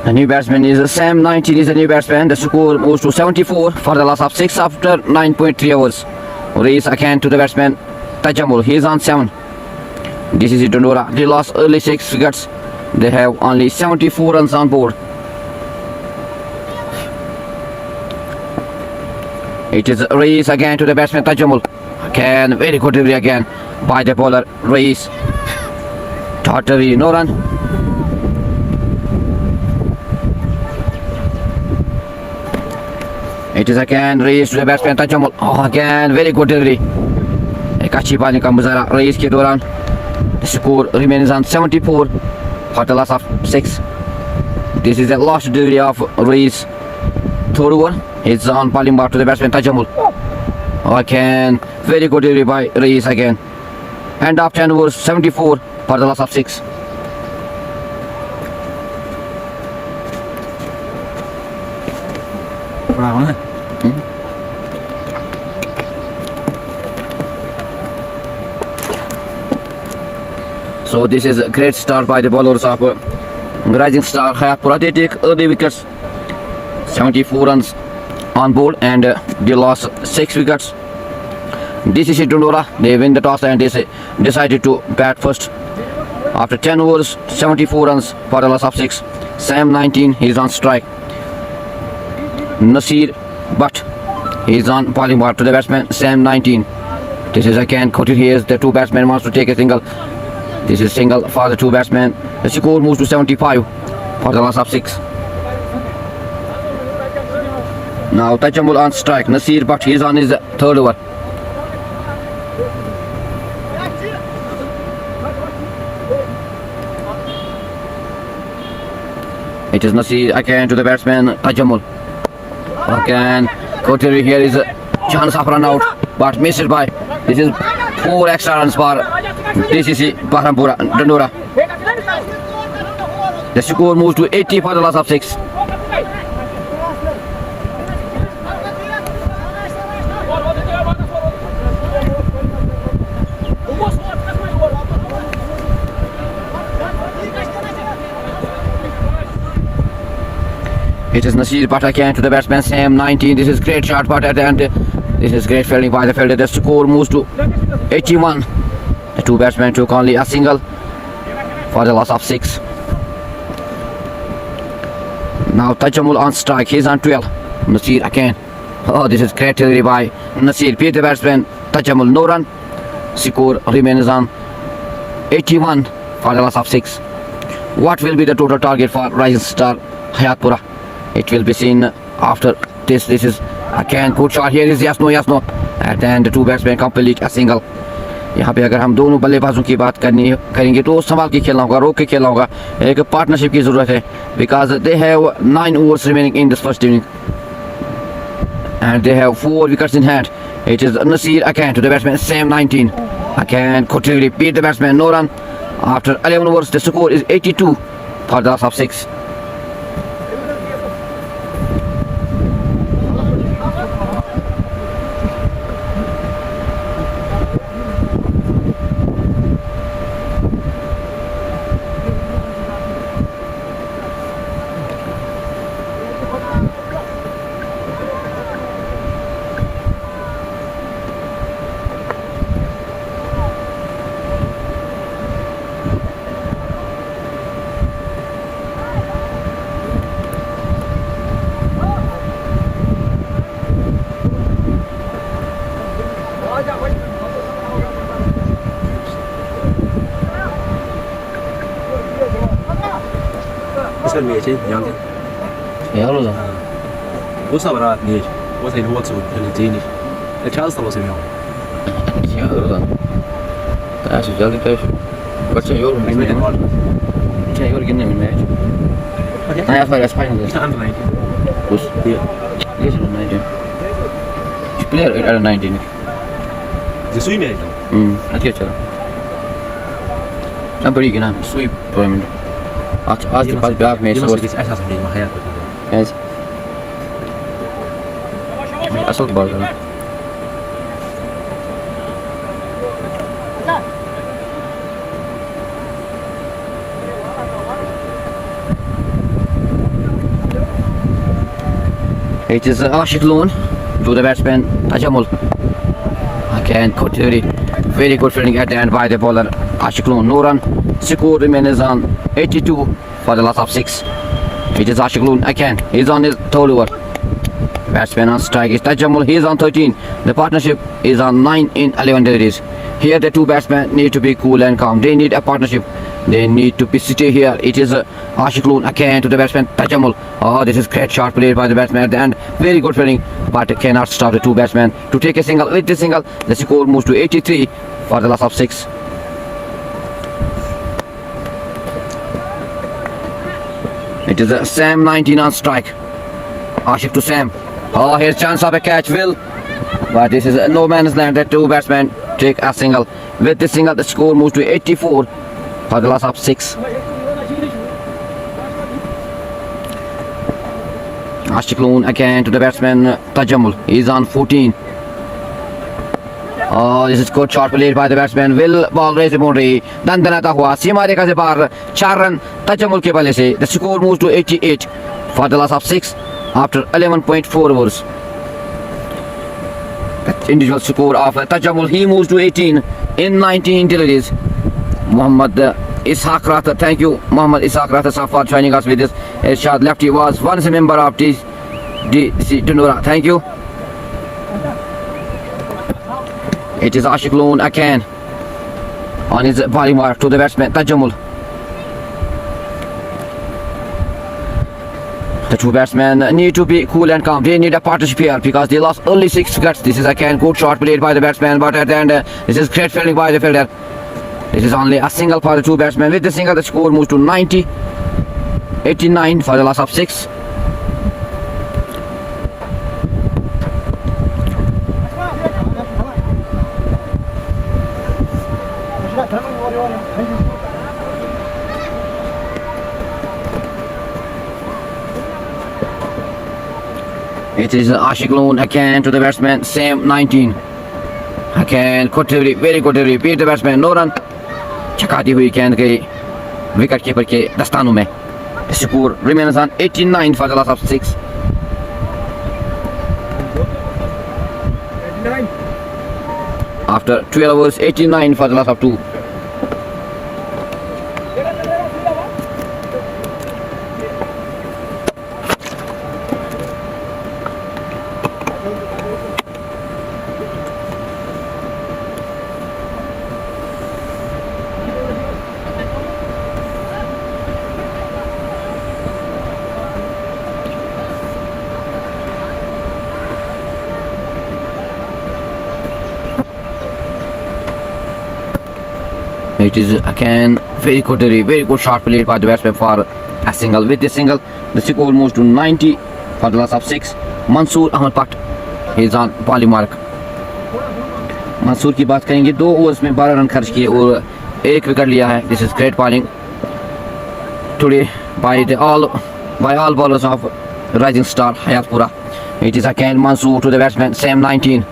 A: The new batsman is Sam 19 is the new batsman. The score moves to 74 for the loss of 6 after 9.3 overs. Race again to the batsman Tajamul. He is on 7. DCC Dondora, they lost early 6 wickets. They have only 74 runs on board. It is Race again to the batsman Tajamul. Again, very good delivery again by the bowler Race. Totally no run. It is again Race to the batsman Tajamul. Oh, again very good delivery. एक अच्छी पानी का मुजाहरा race के दौरान. The score remains on 74 for the loss of 6. This is the last delivery of Race. Third over. It's on bowling mark to the batsman Tajamul. Oh, again very good delivery by Race again. And of 10 overs, 74 for the loss of 6. So this is a great start by the bowlers of rising star Hayatpora. They take early wickets, 74 runs on board, and they lost 6 wickets. DCC Dondora, they win the toss and they decided to bat first. After 10 overs, 74 runs for the loss of 6. Sam 19, he is on strike. Nasir Bhatt, he is on bowling mark to the batsman Sam 19. This is again quoted here. The two batsmen wants to take a single. This is single for the two batsmen. The score moves to 75 for the loss of 6. Now Tajamul on strike. Nasir Bhatt, he is on his third over. It is Nasir again to the batsman Tajamul. Again, Kotiri here is a chance of run out, but missed by. This is 4 extra runs for DCC Dondora. The score moves to 80 for the loss of 6. It is Nasir but again to the batsman Sam 19. This is great shot but at the end this is great fielding by the fielder. The score moves to 81. The two batsmen took only a single for the loss of 6. Now Tajamul on strike. He is on 12. Nasir again. Oh, this is great delivery by Nasir. Beat the batsman Tajamul. No run. Score remains on 81 for the loss of 6. What will be the total target for Rising Star Hayatpora? It will be seen after this. This is again good shot. Here is yes no. At the end the two batsmen complete a single. यहाँ पे अगर हम दोनों बल्लेबाजों की बात करेंगे तो संभाल के खेलना होगा, रोक के खेलना होगा. एक पार्टनरशिप की जरूरत है because they have 9 overs remaining in this first inning and they have 4 wickets in hand. It is Nasir again to the batsman Sam 19. Again Kotiri beat the batsman. No run after 11 overs. The score is 82 for the loss of 6.
B: Skal vi til Janke?
A: Ja, da.
B: Usa bara ner. Och sen hårt så lite in. Det känns det som jag.
A: Ja, da. Det er så jævlig tøft. Hva skal jeg gjøre med meg? Hva skal jeg gjøre med meg? Nei, jeg får spille det.
B: Ikke andre ikke.
A: Hos? Ja. Det er sånn 19. Spiller er det 19.
B: Det så med.
A: Jeg skal ikke. Jeg bør ikke nærmere sweep på dem. At det bare bak med så godt.
B: Det er så som det er her.
A: Yes. Jeg så bare det. It is Ashik Loon to the batsman Tajamul. Again Kotiri. Very good fielding at the end by the bowler Ashik Loon. No run. Score remains on 82 for the loss of 6. It is Ashik Loon again. He is on his third over. Batsman on strike is Tajamul. He is on 13. The partnership is on 9 in 11 deliveries. Here the two batsmen need to be cool and calm. They need a partnership. They need to be stay here. It is Ashik Loon again to the batsman Tajamul. Oh, this is great shot played by the batsman at the end. Very good fielding, but cannot stop the two batsmen to take a single. With the single, the score moves to 83 for the loss of 6. It is Sam 19 on strike. Ashik to Sam. Oh, here's chance of a catch, Will. But this is no man's land. The two batsmen take a single. With the single, the score moves to 84 for the loss of 6. Ashik Loon again to the batsman Tajamul. He's on 14. Oh, this is good shot played by the batsman. Will ball raise the boundary. Dandanata hua. सीमा रेखा से बाहर 4 run Tajamul के बल्ले से. The score moves to 88 for the loss of 6 after 11.4 overs. The individual score of Tajamul, he moves to 18 in 19 deliveries. Muhammad Ishaq Ratha, thank you Muhammad Ishaq Ratha sir for joining us with this. Irshad Lefty was once a member of DCC Dondora. Thank you. It is Ashik Loon again on his bowling mark to the batsman Tajamul. The two batsmen need to be cool and calm. They need a partnership here because they lost only 6 wickets. This is again good shot played by the batsman, but at the end this is great fielding by the fielder. This is only a single for the two batsmen. With the single, the score moves to 90 89 for the loss of 6. It is Ashik Loon again to the batsman, same 19. Again, good delivery, very good delivery. Beat the batsman, no run. चकाती हुई गेंद गई wicket keeper के दस्तानों में. Score remains on 89 for the loss of 6. After 12 overs, 89 for the loss of 2. It is again very good shot played by the batsman for a single. With this single, the score moves to 90 for the loss of 6. Mansoor Ahmed Pat is on bowling mark. Mansoor की बात करेंगे, 2 overs में 12 run खर्च किए और 1 wicket लिया है. This is great bowling today by all bowlers of rising star Hayatpora. It is again Mansoor to the batsman, same 19.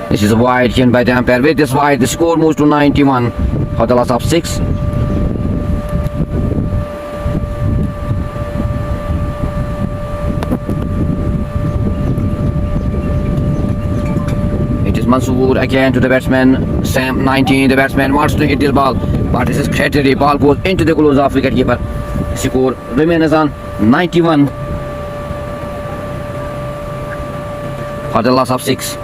A: This is a wide given by the umpire. With this wide, the score moves to 91 for the loss of 6. It is Mansoor again to the batsman, Sam 19. The batsman wants to hit this ball, but this is created. The ball goes into the gloves of wicketkeeper. Score remains on 91 for the loss of 6.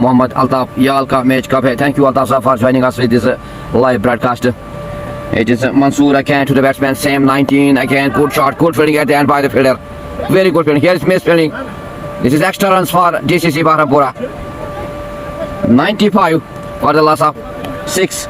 A: Mohammad Altaf Yal ka match cup hai. Thank you Altaf sir for joining us with this live broadcast. It is Mansoor again to the batsman, Sam 19. Again good shot, good fielding at the end by the fielder. Very good fielding. Here is missed fielding. This is extra runs for DCC Hayatpora. 95 for the loss of 6.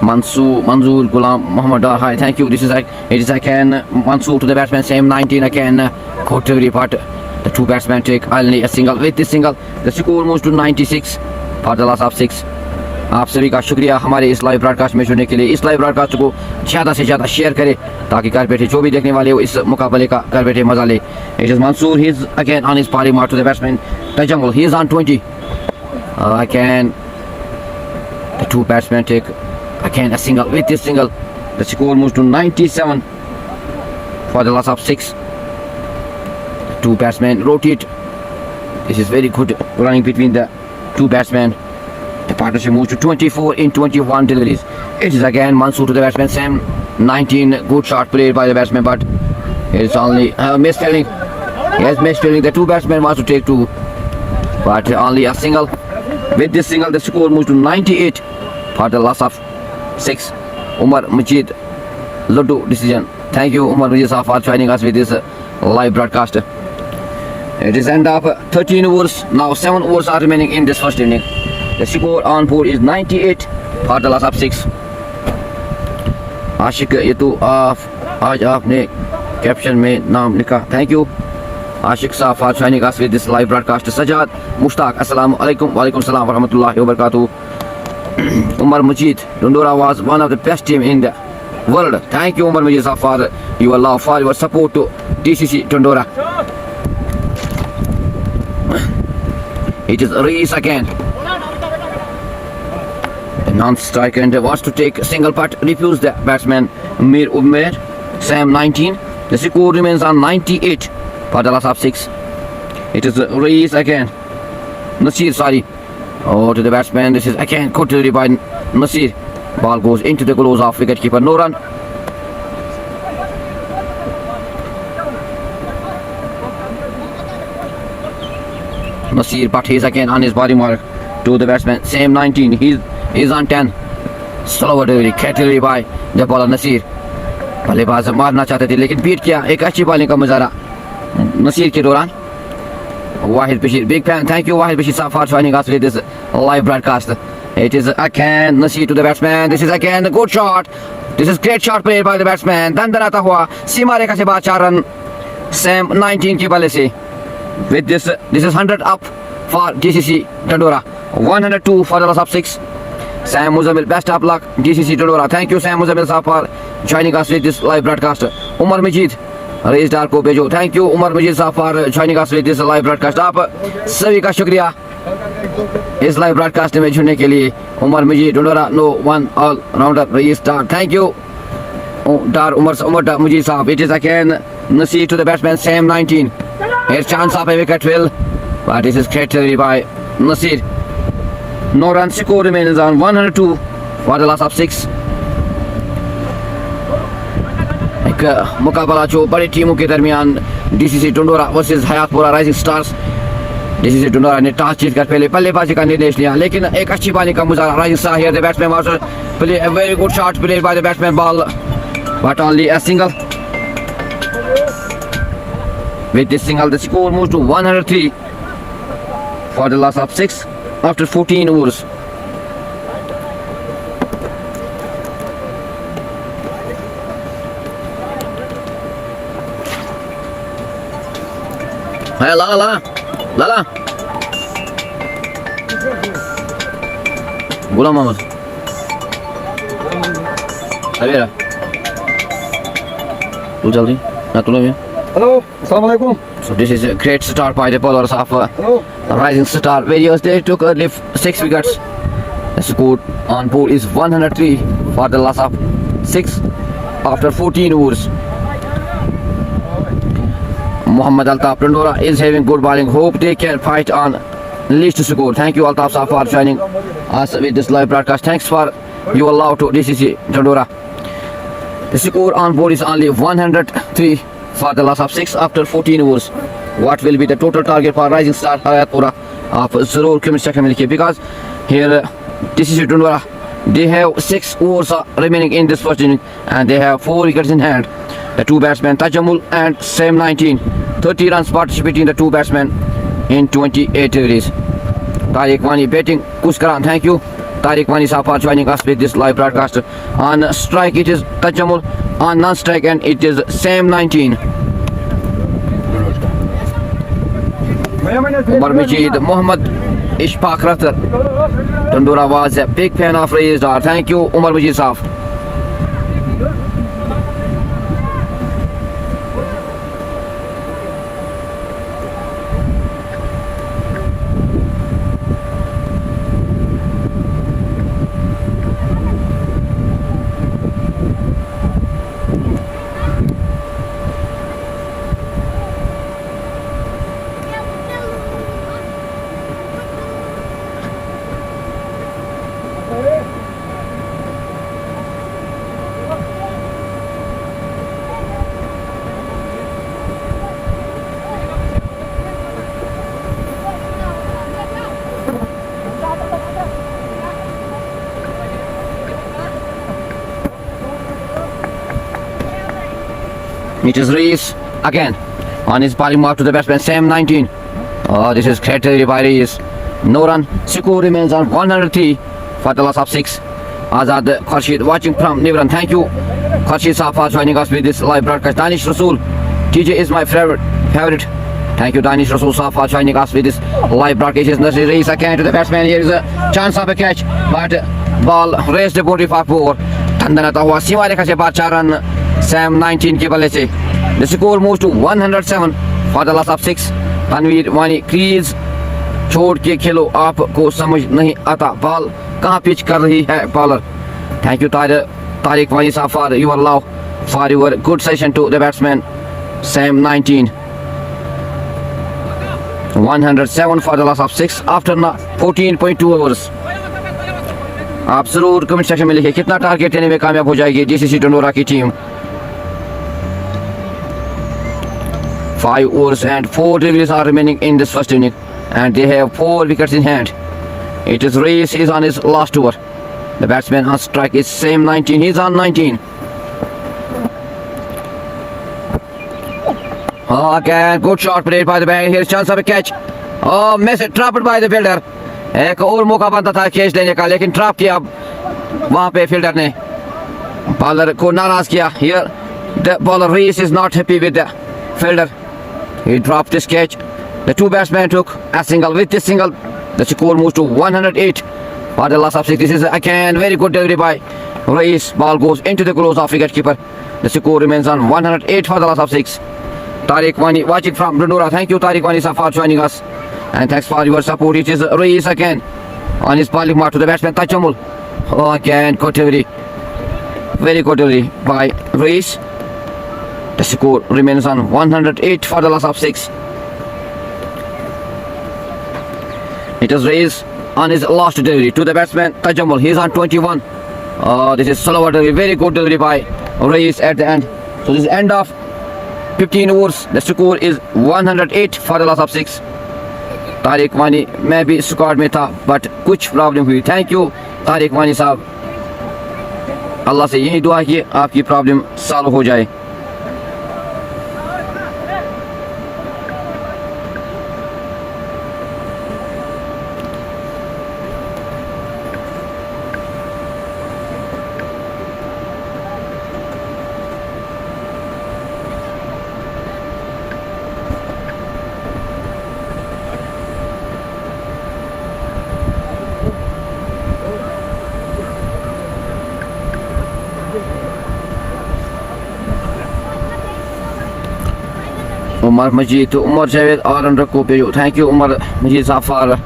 A: Mansoor Ghulam Muhammad Dar. Hi, thank you. It is again Mansoor to the batsman, same 19 again. Good delivery, but the 2 batsmen take only a single. With this single, the score moves to 96 for the loss of 6. आप सभी का शुक्रिया हमारे इस live broadcast में जुड़ने के लिए. इस लाइव ब्रॉडकास्ट को ज़्यादा से ज़्यादा शेयर करें ताकि घर बैठे जो भी देखने वाले हो इस मुकाबले का घर बैठे मजा ले. It is Mansoor. He is again on his bowling mark to the batsman, the jungle. He is on 20. Again, the 2 batsmen take again a single. With this single, the score moves to 97 for the loss of 6. The 2 batsmen rotate. This is very good running between the 2 batsmen. The partnership moves to 24 in 21 deliveries. It is again Mansoor to the batsman, Sam 19. Good shot played by the batsman, but it's only misfielding. Yes, misfielding. The 2 batsmen wants to take 2, but only a single. With this single, the score moves to 98 for the loss of 6. Umar Majid Luddu decision. Thank you Umar Majid for joining us with this live broadcast. It is end of 13 overs. Now 7 overs are remaining in this first inning. The score on board is 98 for the loss of 6. आशिक ये तो आज आपने caption में नाम लिखा. Thank you आशिक साहब for joining us with this live broadcast. Sajad Mushtaq Assalamu alaikum. Walaikum salam wa rahmatullahi wa barakatuh. Umar Majid Dondora was one of the best team in the world. Thank you Umar Majid for your love, for your support to DCC Dondora. It is Rees again. The non-striker wants to take a single putt, refused the batsman Mir Umer, Sam 19. The score remains on 98 for the loss of 6. It is Rees again. Nasir, sorry. Oh, to the batsman. This is again good delivery by Nasir. Ball goes into the gloves of wicketkeeper. No run. Nasir, but he's again on his body mark to the batsman. Same 19. He's on 10. Slower delivery, category by the bowler Nasir. बल्लेबाज मारना चाहते थे लेकिन beat किया. एक अच्छी bowling का मुजाहरा नसीर के दौरान. Wahid Bashir, big fan. Thank you, Wahid Bashir, for joining us with this live broadcast. It is again Nasir to the batsman. This is again a good shot. This is great shot played by the batsman. दंदनाता हुआ सीमा रेखा से बाहर 4 run. Sam 19 की बल्ले से. With this is 100 up for DCC Dondora. 102 for the loss of 6. Sam Muzammil, best of luck, DCC Dondora. Thank you, Sam Muzammil, for joining us with this live broadcast. Umar Majid, Rais Dar को भेजो. Thank you, Umar Majid, for joining us with this live broadcast. आप सभी का शुक्रिया इस live broadcast में जुड़ने के लिए. Umar Majid, Dondora, no one all rounder Rais Dar. Thank you, Dar Umar Majid साहब. It is again Nasir to the batsman, Sam 19. Here's chance of a wicket will, but this is great delivery by Nasir. No run score remains on 102 for the loss of 6. एक मुकाबला जो बड़ी टीमों के दरमियान DCC Dondora versus Hayatpura rising stars. DCC Dondora ने toss जीतकर पहले बल्लेबाजी का निर्देश लिया लेकिन एक अच्छी बॉलिंग का मुजाहरा. Rising star here the batsman was play a very good shot played by the batsman ball but only a single. With this single the score moves to 103 for the loss of 6 after 14 overs. Hey, Lala. Ghulam Mohammad. Sabira. Tu jaldi. Na tu lo.
C: Hello, Assalamualaikum.
A: So this is a great start by the bowlers of Rising Star Warriors. They took early 6 wickets. The score on board is 103 for the loss of 6 after 14 overs. Muhammad Altaf Dondora is having good bowling. Hope they can fight on least score. Thank you Altaf Sahab for joining us with this live broadcast. Thanks for your love to DCC Dondora. The score on board is only 103 for the loss of 6 after 14 overs. What will be the total target for Rising Star Hayatpora? आप जरूर comment section में लिखिए because here DCC Dondora they have 6 overs remaining in this first inning and they have 4 wickets in hand. The two batsmen Tajamul and Sam 19, 30 runs participating the two batsmen in 28 deliveries. Tariq Wani batting Kuskaran. Thank you Tariq Wani Saab for joining us with this live broadcast. On strike it is Tajamul, on non-strike and it is Sam 19. Umar Majid, Muhammad Ishfaq Rathar. Dondora was a big fan of Raised R. Thank you Umar Majid Saab. It is Rees again on his bowling mark to the batsman Sam 19. Oh, this is great delivery by Rees. No run. Score remains on 103 for the loss of 6. Azad Khurshid watching from Nivran. Thank you Khurshid Saab for joining us with this live broadcast. Danish Rasool, TJ is my favorite. Thank you Danish Rasool Saab for joining us with this live broadcast. Nasir Rees again to the batsman. Here is a chance of a catch but ball raised the boundary for 4. Tandana हुआ सीमा रेखा से बाहर 4 run Sam 19 के बल्ले से. The score moves to 107 for the loss of 6. Tanveer वानी crease छोड़ के खेलो आपको समझ नहीं आता बॉल कहाँ पिच कर रही है bowler. Thank you Tariq Wani Saab for your love for your good session to the batsman Sam 19. 107 for the loss of 6 after 14.2 overs. आप जरूर कमेंट सेक्शन में लिखिए कितना टारगेट लेने में कामयाब हो जाएगी DCC Dondora की team. 5 overs and 4 deliveries are remaining in this first inning. and they have 4 wickets in hand. It is Reis, he's on his last over. The batsman on strike is same 19, he's on 19. Oh, again, good shot played by the batter. Here's chance of a catch. Oh, miss it, trapped by the fielder. एक और मौका बनता था catch लेने का, लेकिन trap किया वहां पे फील्डर ने, बॉलर को नाराज किया. Here the bowler Reis is not happy with the fielder. He dropped this catch. The two batsmen took a single. With this single, the score moves to 108 for the loss of 6. This is again very good delivery by Reis. Ball goes into the gloves of wicketkeeper. The score remains on 108 for the loss of 6. Tariq Wani watching from Dondora. Thank you, Tariq Wani, sir, for joining us. And thanks for your support. It is Reis again on his bowling mark to the batsman Tajamul. Oh, again, good delivery. Very good delivery by Reis. The score remains on 108 for the loss of 6. It is Reis on his last delivery to the batsman Tajamul. He is on 21. Oh, this is slower delivery. Very good delivery by Reis at the end. So this is end of 15 overs. The score is 108 for the loss of 6. Tariq वानी मैं भी squad में था but कुछ problem हुई. Thank you Tariq वानी साहब. अल्लाह से यही दुआ कि आपकी प्रॉब्लम सॉल्व हो जाए. Umar Majid to Umar Javed all-rounder को भेजो. Thank you Umar Majid sir for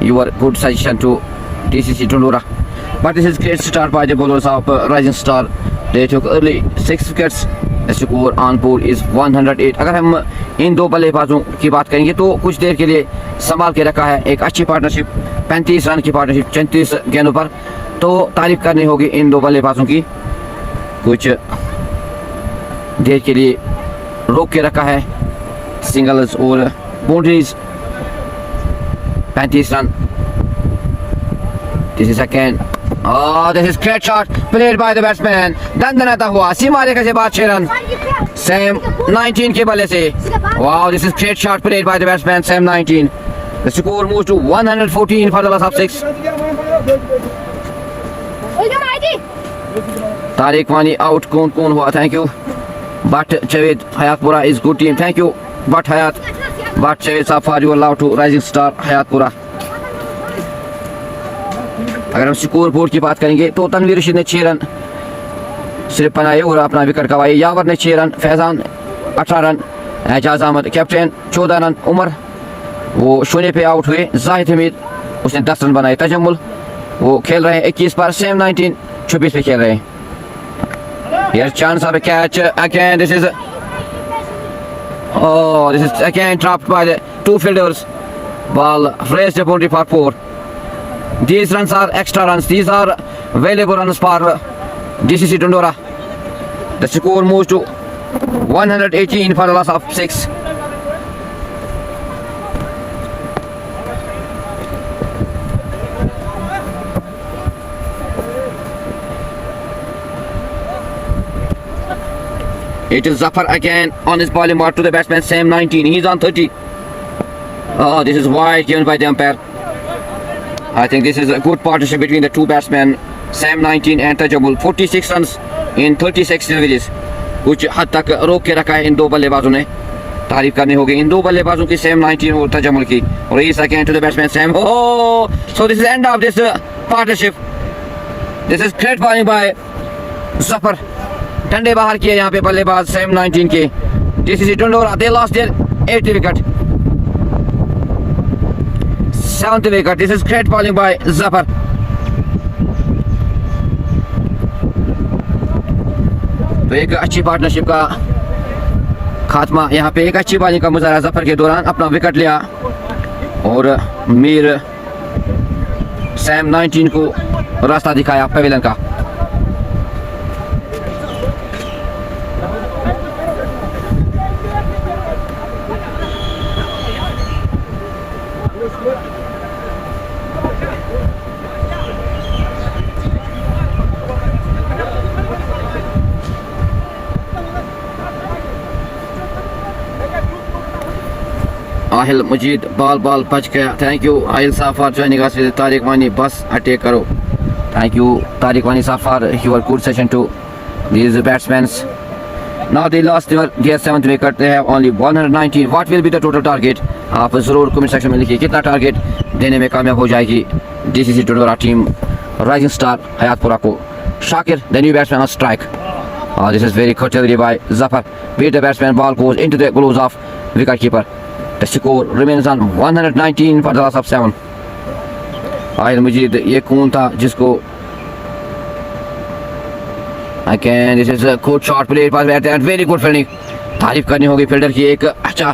A: your good suggestion to DCC Dondora. But this is great start by the bowlers of Rising Star. They took early 6 wickets. The score on board is 108. अगर हम इन दो बल्लेबाजों की बात करेंगे तो कुछ देर के लिए संभाल के रखा है. एक अच्छी पार्टनरशिप, 35 रन की पार्टनरशिप 34 गेंदों पर. तो तारीफ करनी होगी इन दो बल्लेबाजों की. कुछ देर के लिए रोक के रखा है. Singles और boundaries. 35 run. This is again. Oh, this is great shot played by the batsman. दंदनाता हुआ सीमा रेखा से बाद 6 रन. Sam 19 के बल्ले से. Wow, this is great shot played by the batsman Sam 19. The score moves to 114 for the loss of 6. Tariq वानी out. कौन हुआ? Thank you. But Javed Hayatpora is good team. Thank you. But Javed sir for your love to Rising Star Hayatpora. अगर हम score board की बात करेंगे तो तनवीर रशीद ने 6 रन सिर्फ बनाए और अपना विकेट गंवाए. यावर ने 6 run, Faizan 18 run, Ajaz Ahmed captain 14 run, Umar वो शून्य पे आउट हुए. जाहिद हमीद उसने 10 रन बनाए. तजम्मुल वो खेल रहे हैं 21 पर. सेम 19 26 पे खेल रहे हैं. Here's chance of a catch again. This is again trapped by the two fielders. Ball raised the boundary for 4. These runs are extra runs. These are valuable runs for DCC Dondora. The score moves to 118 for the loss of 6. It is Zafar again on his bowling mark to the batsman Sam 19. He's on 30. Oh, this is wide given by the umpire. I think this is a good partnership between the two batsmen Sam 19 and Tajamul. 46 runs in 36 deliveries. कुछ हद तक रोक के रखा है इन दो बल्लेबाजों ने. तारीफ करनी होगी इन दो बल्लेबाजों की Sam 19 और तजमुल की. Reis again to the batsman Sam. Oh, so this is end of this partnership. This is great bowling by Zafar. डंडे बाहर किए यहाँ पे बल्लेबाज Sam 19 के. DCC Dondora they lost their 8th wicket. 7th wicket. This is great bowling by Zafar. तो एक अच्छी पार्टनरशिप का खात्मा यहाँ पे. एक अच्छी बॉलिंग का मुजाहरा जफर के दौरान अपना विकेट लिया और मीर Sam 19 को रास्ता दिखाया पवेलियन का. Ahil Majid, ball bach gaya. Thank you Ahil Saab for joining us with Tariq Wani. Bus attack karo. Thank you Tariq Wani Saab for your good session too. These batsmen. Now they lost their 7th wicket. They have only 119. What will be the total target? आप जरूर comment section में लिखिए कितना target देने में कामयाब हो जाएगी DCC Dodora team rising star Hayatpura को. Shakir, the new batsman on strike. This is very good delivery by Zafar. Beat the batsman, ball goes into the gloves of wicket keeper. The score remains on 119 for the loss of 7. Ahil Majid, ये कौन था जिसको again this is a good shot played by the and very good fielding. तारीफ करनी होगी fielder की, एक अच्छा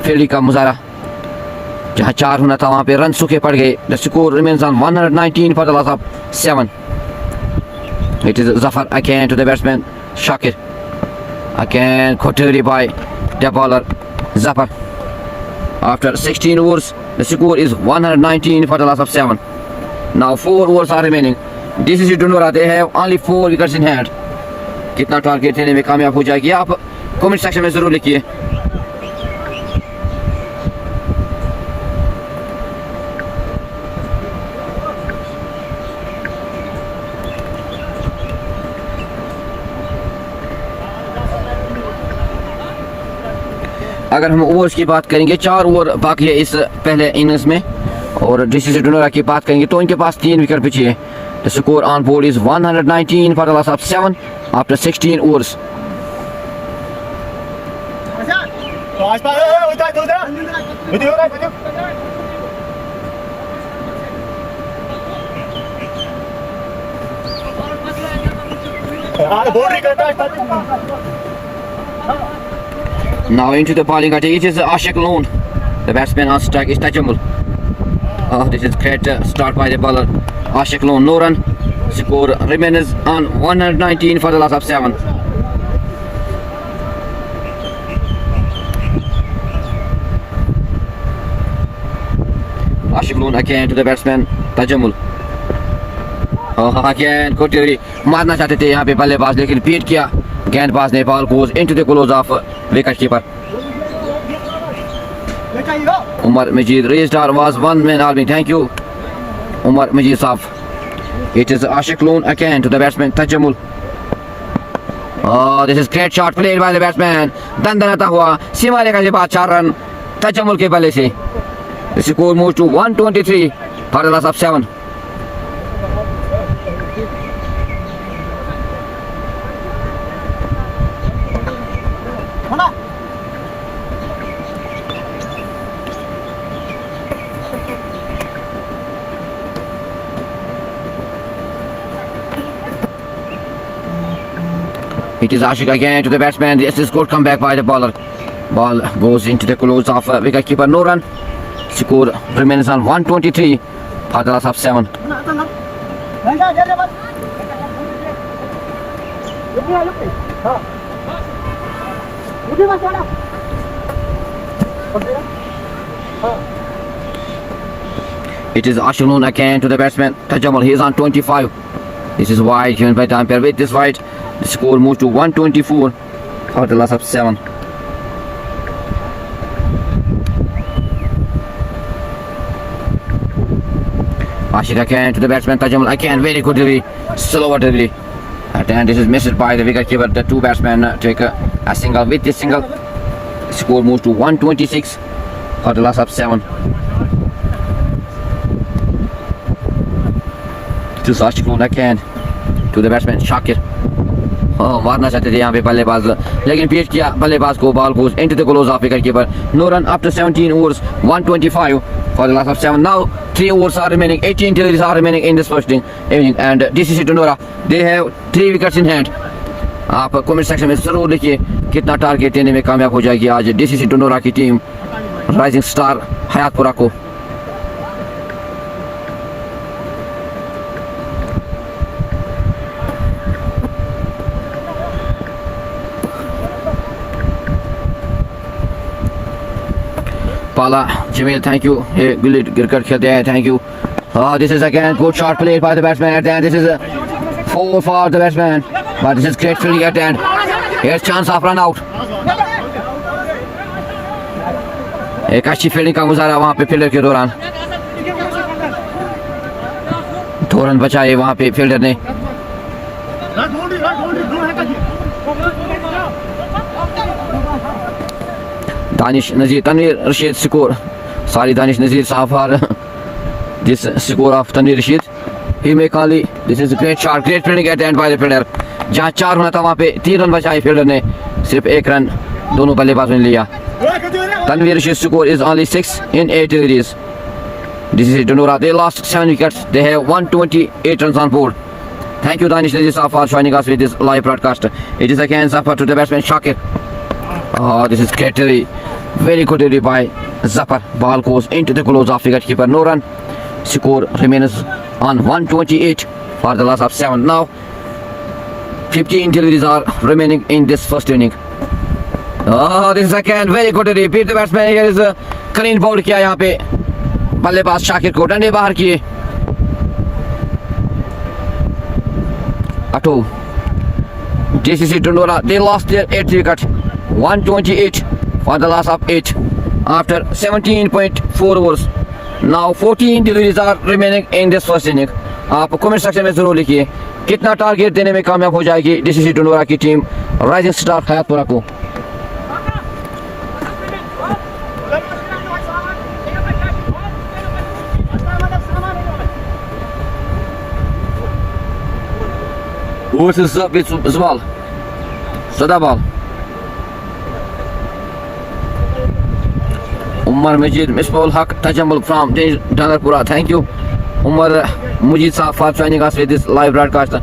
A: फील्डिंग का मुजाहरा. जहाँ 4 होना था वहाँ पे रन सूखे पड़ गए. The score remains on 119 for the loss of 7. It is Zafar again to the batsman Shakir. Again good delivery by the bowler Zafar. After 16 overs, the score is 119 for the loss of 7. Now 4 overs are remaining. DCC Dondora, they have only 4 wickets in hand. कितना target देने में कामयाब हो जाएगी आप comment section में जरूर लिखिए. अगर हम ओवर्स की बात करेंगे 4 ओवर बाकी है इस पहले इनिंग्स में और डीसीसी डोडोरा की बात करेंगे तो इनके पास 3 विकेट बचे हैं. The score on board is 119 for the loss of 7 after 16 overs. Now into the bowling attack. It is Ashik Loan. The batsman on strike is Tajamul. This is great start by the bowler Ashik Loan. No run. Score remains on 119 for the loss of 7. Ashik Loan again to the batsman Tajamul. Again good delivery. मारना चाहते थे यहाँ पे बल्लेबाज लेकिन beat किया गेंदबाज ने. Ball goes into the gloves of wicket keeper. Umar Majid raised our was one man army. Thank you Umar Majid Saab. It is Ashik Loan again to the batsman Tajamul. This is great shot played by the batsman. दंदनाता हुआ सीमा रेखा के बाद 4 run Tajamul के बल्ले से. The score moves to 123 for the loss of 7. It is Ashik again to the batsman. This is good comeback by the bowler. Ball goes into the close of wicket keeper. No run. Score remains on 123 for the loss of 7. It is Ashik Loan again to the batsman Tajamul. He is on 25. This is wide given by the umpire. With this wide, the score moves to 124 for the loss of 7. Ashik again to the batsman Tajamul. Again very good delivery, slower delivery. And this is missed by the wicket keeper. The 2 batsmen take a single. With this single, the score moves to 126 for the loss of 7. To Ashik Loan again to the batsman Shakir. मारना चाहते थे यहाँ पे बल्लेबाज लेकिन beat किया बल्लेबाज को. Ball goes into the gloves of wicket keeper. No run after 17 overs. 125 for the loss of 7. Now 3 overs are remaining. 18 deliveries are remaining in this first inning and DCC Dondora they have 3 wickets in hand. आप comment section में जरूर लिखिए कितना target देने में कामयाब हो जाएगी आज डीसीसी डोंडोरा की टीम राइजिंग स्टार हयातपुरा को. Pala Jamil, thank you. Hey, good cricket खेलते हैं. Thank you. This is again good shot played by the batsman at the end. This is a 4 for the batsman, but this is great fielding at the end. Here's chance of run out. एक अच्छी fielding का गुजारा वहाँ पे fielder के दौरान, 2 run बचाए वहाँ पे फील्डर ने। Danish Nazir Tanveer Rashid score, sorry Danish Nazir साहब for this score of Tanveer Rashid. He make only, this is a great shot, great fielding at the end by the fielder. जहाँ 4 होना था वहाँ पे 3 रन बचाए फील्डर ने, सिर्फ 1 रन दोनों बल्लेबाजों ने लिया। Tanveer Rashid's score is only 6 in 8 deliveries. DCC Dondora, they lost 7 wickets. They have 128 runs on board. Thank you Danish Nazir Saab for joining us with this live broadcast. It is again Zafar to the batsman Chukar. Oh, this is great delivery. Very good delivery by Zafar. Ball goes into the gloves of wicket keeper. No run. Score remains on 128 for the loss of 7. Now 15 deliveries are remaining in this first inning. Oh, this is again very good delivery. Beat the batsman. Here is a clean ball किया यहाँ पे बल्लेबाज शाकिर को, डंडे बाहर किए। Ato, DCC Dondora, they lost their 8th wicket, 128 for the loss of 8 after 17.4 overs. Now 14 deliveries are remaining in this first inning. आप comment section में जरूर लिखिए कितना टारगेट देने में कामयाब हो जाएगी DCC Dondora की टीम राइजिंग स्टार हयातपुरा को। What is up with Zwal? Sadabal. Umar Majid, Misball Haq, Tajambul from Hayatpora. Thank you, Umar Mujid साहब for joining us with this live broadcast.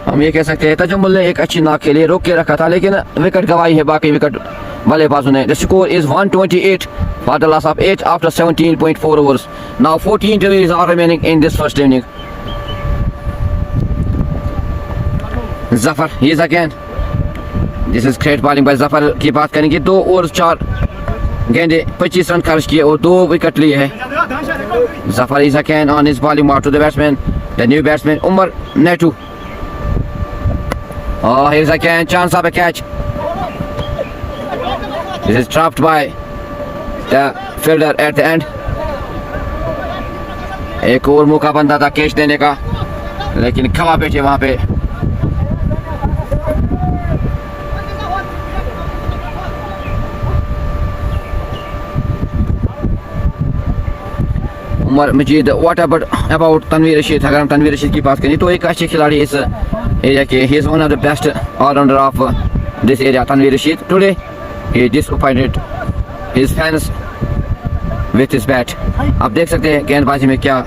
A: हम ये कह सकते हैं तजम्मुल ने एक अच्छी नॉक के लिए रोक के रखा था, लेकिन विकेट गवाई है बाकी विकेट बल्लेबाजों ने। The score is 128 for the loss of 8 after 17.4 overs. Now 14 deliveries are remaining in this first inning. Zafar, he is again. This is great bowling by Zafar की बात करेंगे। 2 ओवर 4 गेंदे 25 रन खर्च किए और 2 विकेट लिए हैं। Zafar is again on his bowling mark to the batsman, the new batsman Umar Netu. Oh, here is again chance of a catch. This is trapped by the fielder at the end. एक और मौका बनता था catch देने का, लेकिन खवा बैठे वहाँ पे। उमर मजीद, व्हाट अबाउट तनवीर रशीद? अगर हम तनवीर रशीद की बात करें तो एक अच्छे खिलाड़ी इस एरिया के, he is one of the best allrounder of this area. Tanveer Rashid today he disappointed his fans with his bat. आप देख सकते हैं गेंदबाजी में क्या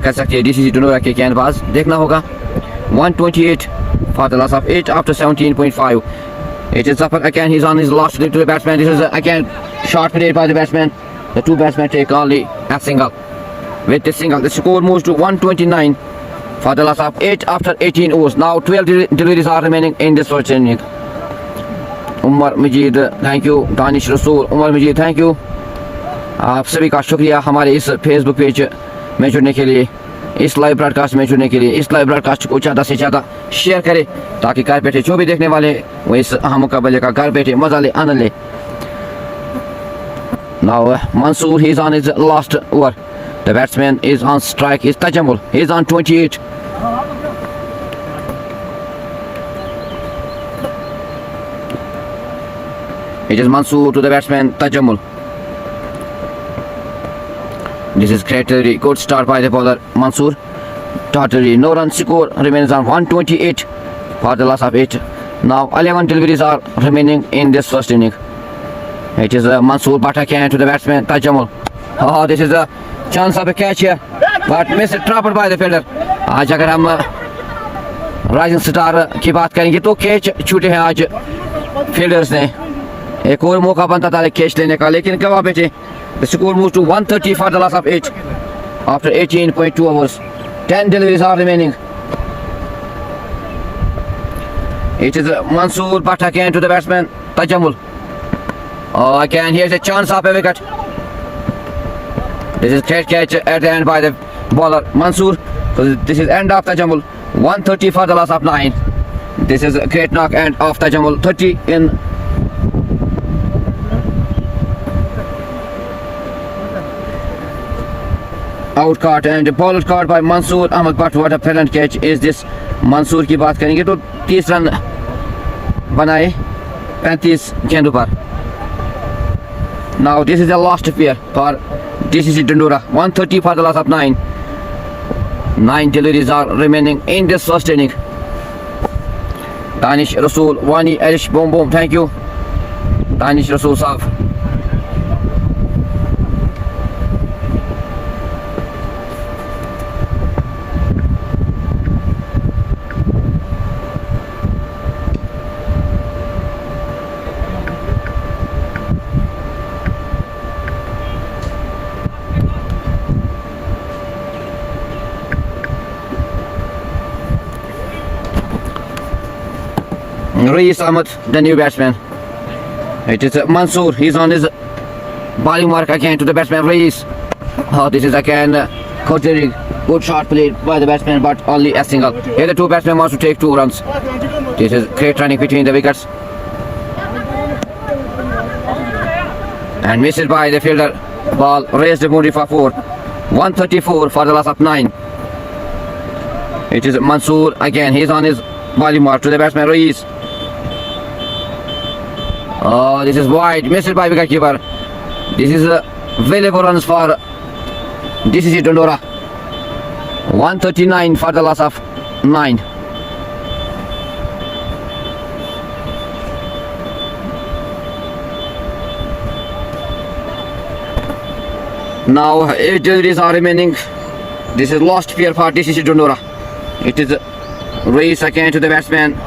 A: कर सकते हैं DCC Dondora के गेंदबाज, देखना होगा। 128 for the loss of 8 after 17.5. It is Zafar again, he's on his last to the batsman. This is again shot played by the batsman. The 2 batsmen take only a single. With this single, the score moves to 129 for the loss of 8 after 18 overs. Now 12 deliveries are remaining in this first inning. Umar Majid, thank you. Danish Rasool, Umar Majid, thank you. आप सभी का शुक्रिया हमारे इस Facebook page में जुड़ने के लिए, इस लाइव ब्रॉडकास्ट में जुड़ने के लिए। इस लाइव ब्रॉडकास्ट को ज़्यादा से ज़्यादा शेयर करें ताकि घर बैठे जो भी देखने वाले वो इस अहम मुकाबले का घर बैठे मजा ले, आनंद ले। Now Mansoor, he is on his last over. The batsman is on strike, is Tajamul. He is on 28. It is Mansoor to the batsman Tajamul. This is great, good start by the bowler Mansoor. Totally no run, score remains on 128 for the loss of 8. Now 11 deliveries are remaining in this first inning. It is Mansoor Batakian to the batsman Tajamul. Oh, this is a chance of a catch here, but missed trapped by the fielder. आज अगर हम rising star की बात करेंगे तो catch छूटे हैं आज फील्डर्स ने। एक और मौका बनता था कैच लेने का, लेकिन गवा बैठे। The score moves to 130 for the loss of 8 after 18.2 overs. 10 deliveries are remaining. It is Mansoor Batakian to the batsman Tajamul. Oh, again, here's a chance of a wicket. This is great catch at the end by the bowler Mansoor. So this is end of Tajamul. 130 for the loss of 9. This is a great knock end of Tajamul. 30 in out caught and ball caught by Mansoor Ahmed. But what a brilliant catch is this. Mansoor की बात करेंगे तो 30 run बनाए 35 गेंदों पर. Now this is the last pair for DCC Dondora. 130 for the loss of 9. 9 deliveries are remaining in this first inning. Danish Rasool, Wani Elish, boom boom, thank you. Danish Rasool साहब. Reis Ahmed, the new batsman. It is Mansoor. He's on his bowling mark again to the batsman Reis. Oh, this is again considering good shot played by the batsman, but only a single. Here the two batsmen wants to take 2 runs. This is great running between the wickets. And missed by the fielder. Ball raised the boundary for 4. 134 for the loss of 9. It is Mansoor again. He's on his bowling mark to the batsman Reis. Oh, this is wide, missed by wicketkeeper. This is valuable runs for DCC Dondora. 139 for the loss of 9. Now 8 deliveries are remaining. This is last pair for DCC Dondora. It is Reis again to the batsman.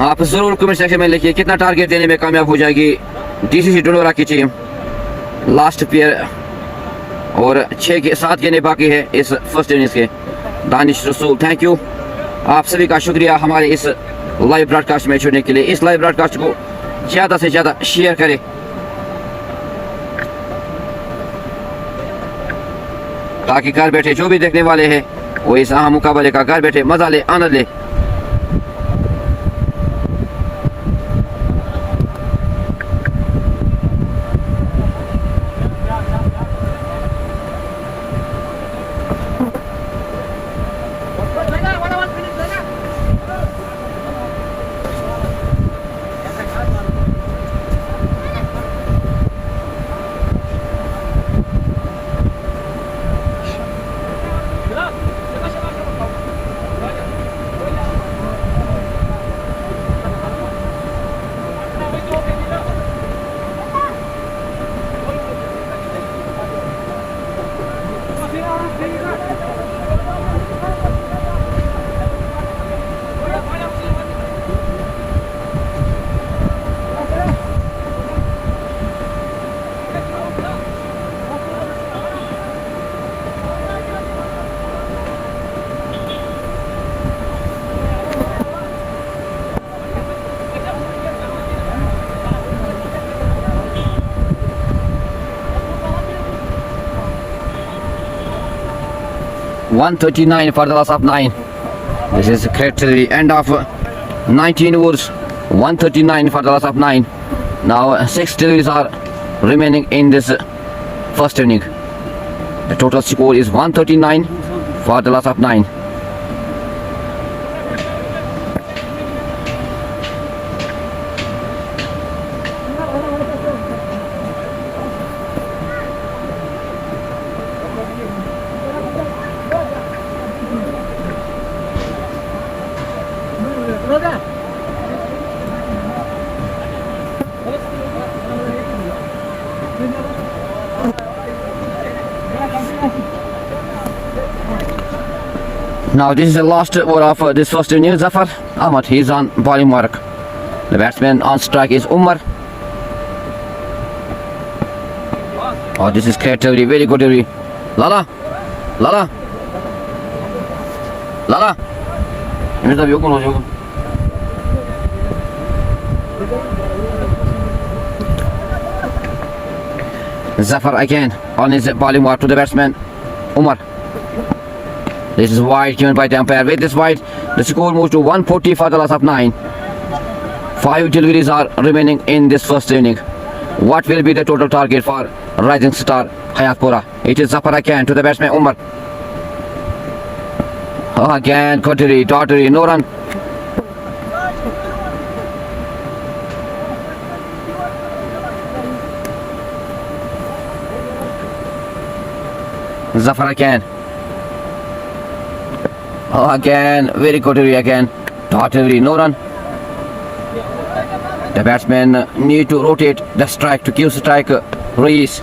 A: आप जरूर comment section में लिखिए कितना target देने में कामयाब हो जाएगी डीसीसी डोडोरा की टीम. लास्ट पेयर और 7 गेंदें बाकी है इस फर्स्ट इनिंग्स के. दानिश रसूल, थैंक यू. आप सभी का शुक्रिया हमारे इस लाइव ब्रॉडकास्ट में जुड़ने के लिए. इस लाइव ब्रॉडकास्ट को ज़्यादा से ज़्यादा शेयर करें ताकि घर बैठे जो भी देखने वाले हैं वो इस अहम मुकाबले का घर बैठे मजा ले, आनंद ले. $139 for the loss of 9. This is great to the end of 19 overs. 139 for the loss of 9. Now 6 deliveries are remaining in this first inning. The total score is 139 for the loss of 9. Now this is the last over of this first inning. Zafar Ahmad, he's on bowling mark. The batsman on strike is Umar. Oh, this is great delivery, very good delivery. Lala, Lala, Lala. Mr. Yukun. Zafar again on his bowling mark to the batsman Umar. This is wide given by the umpire. With this wide, the score moves to 140 for the loss of 9. 5 deliveries are remaining in this first inning. What will be the total target for Rising Star Hayatpora? It is Zafar again to the batsman Umar. Again, Daughtry, no run. Zafar again. Again, very Daughtry again. Daughtry, no run. The batsmen need to rotate the strike to give strike release.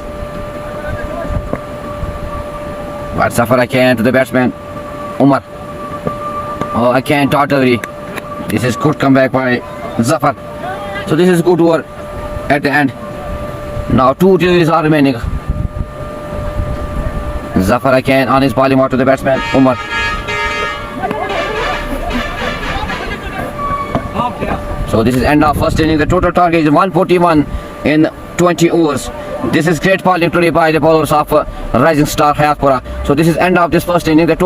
A: But Zafar again to the batsman Umar. Again Daughtry. This is good comeback by Zafar. So this is good over at the end. Now 2 deliveries are remaining. Zafar again on his bowling mark to the batsman Umar. So this is end of first inning. The total target is 141 in 20 overs. This is great bowling today by the bowlers of Rising Star Hayatpora. So this is end of this first inning. The total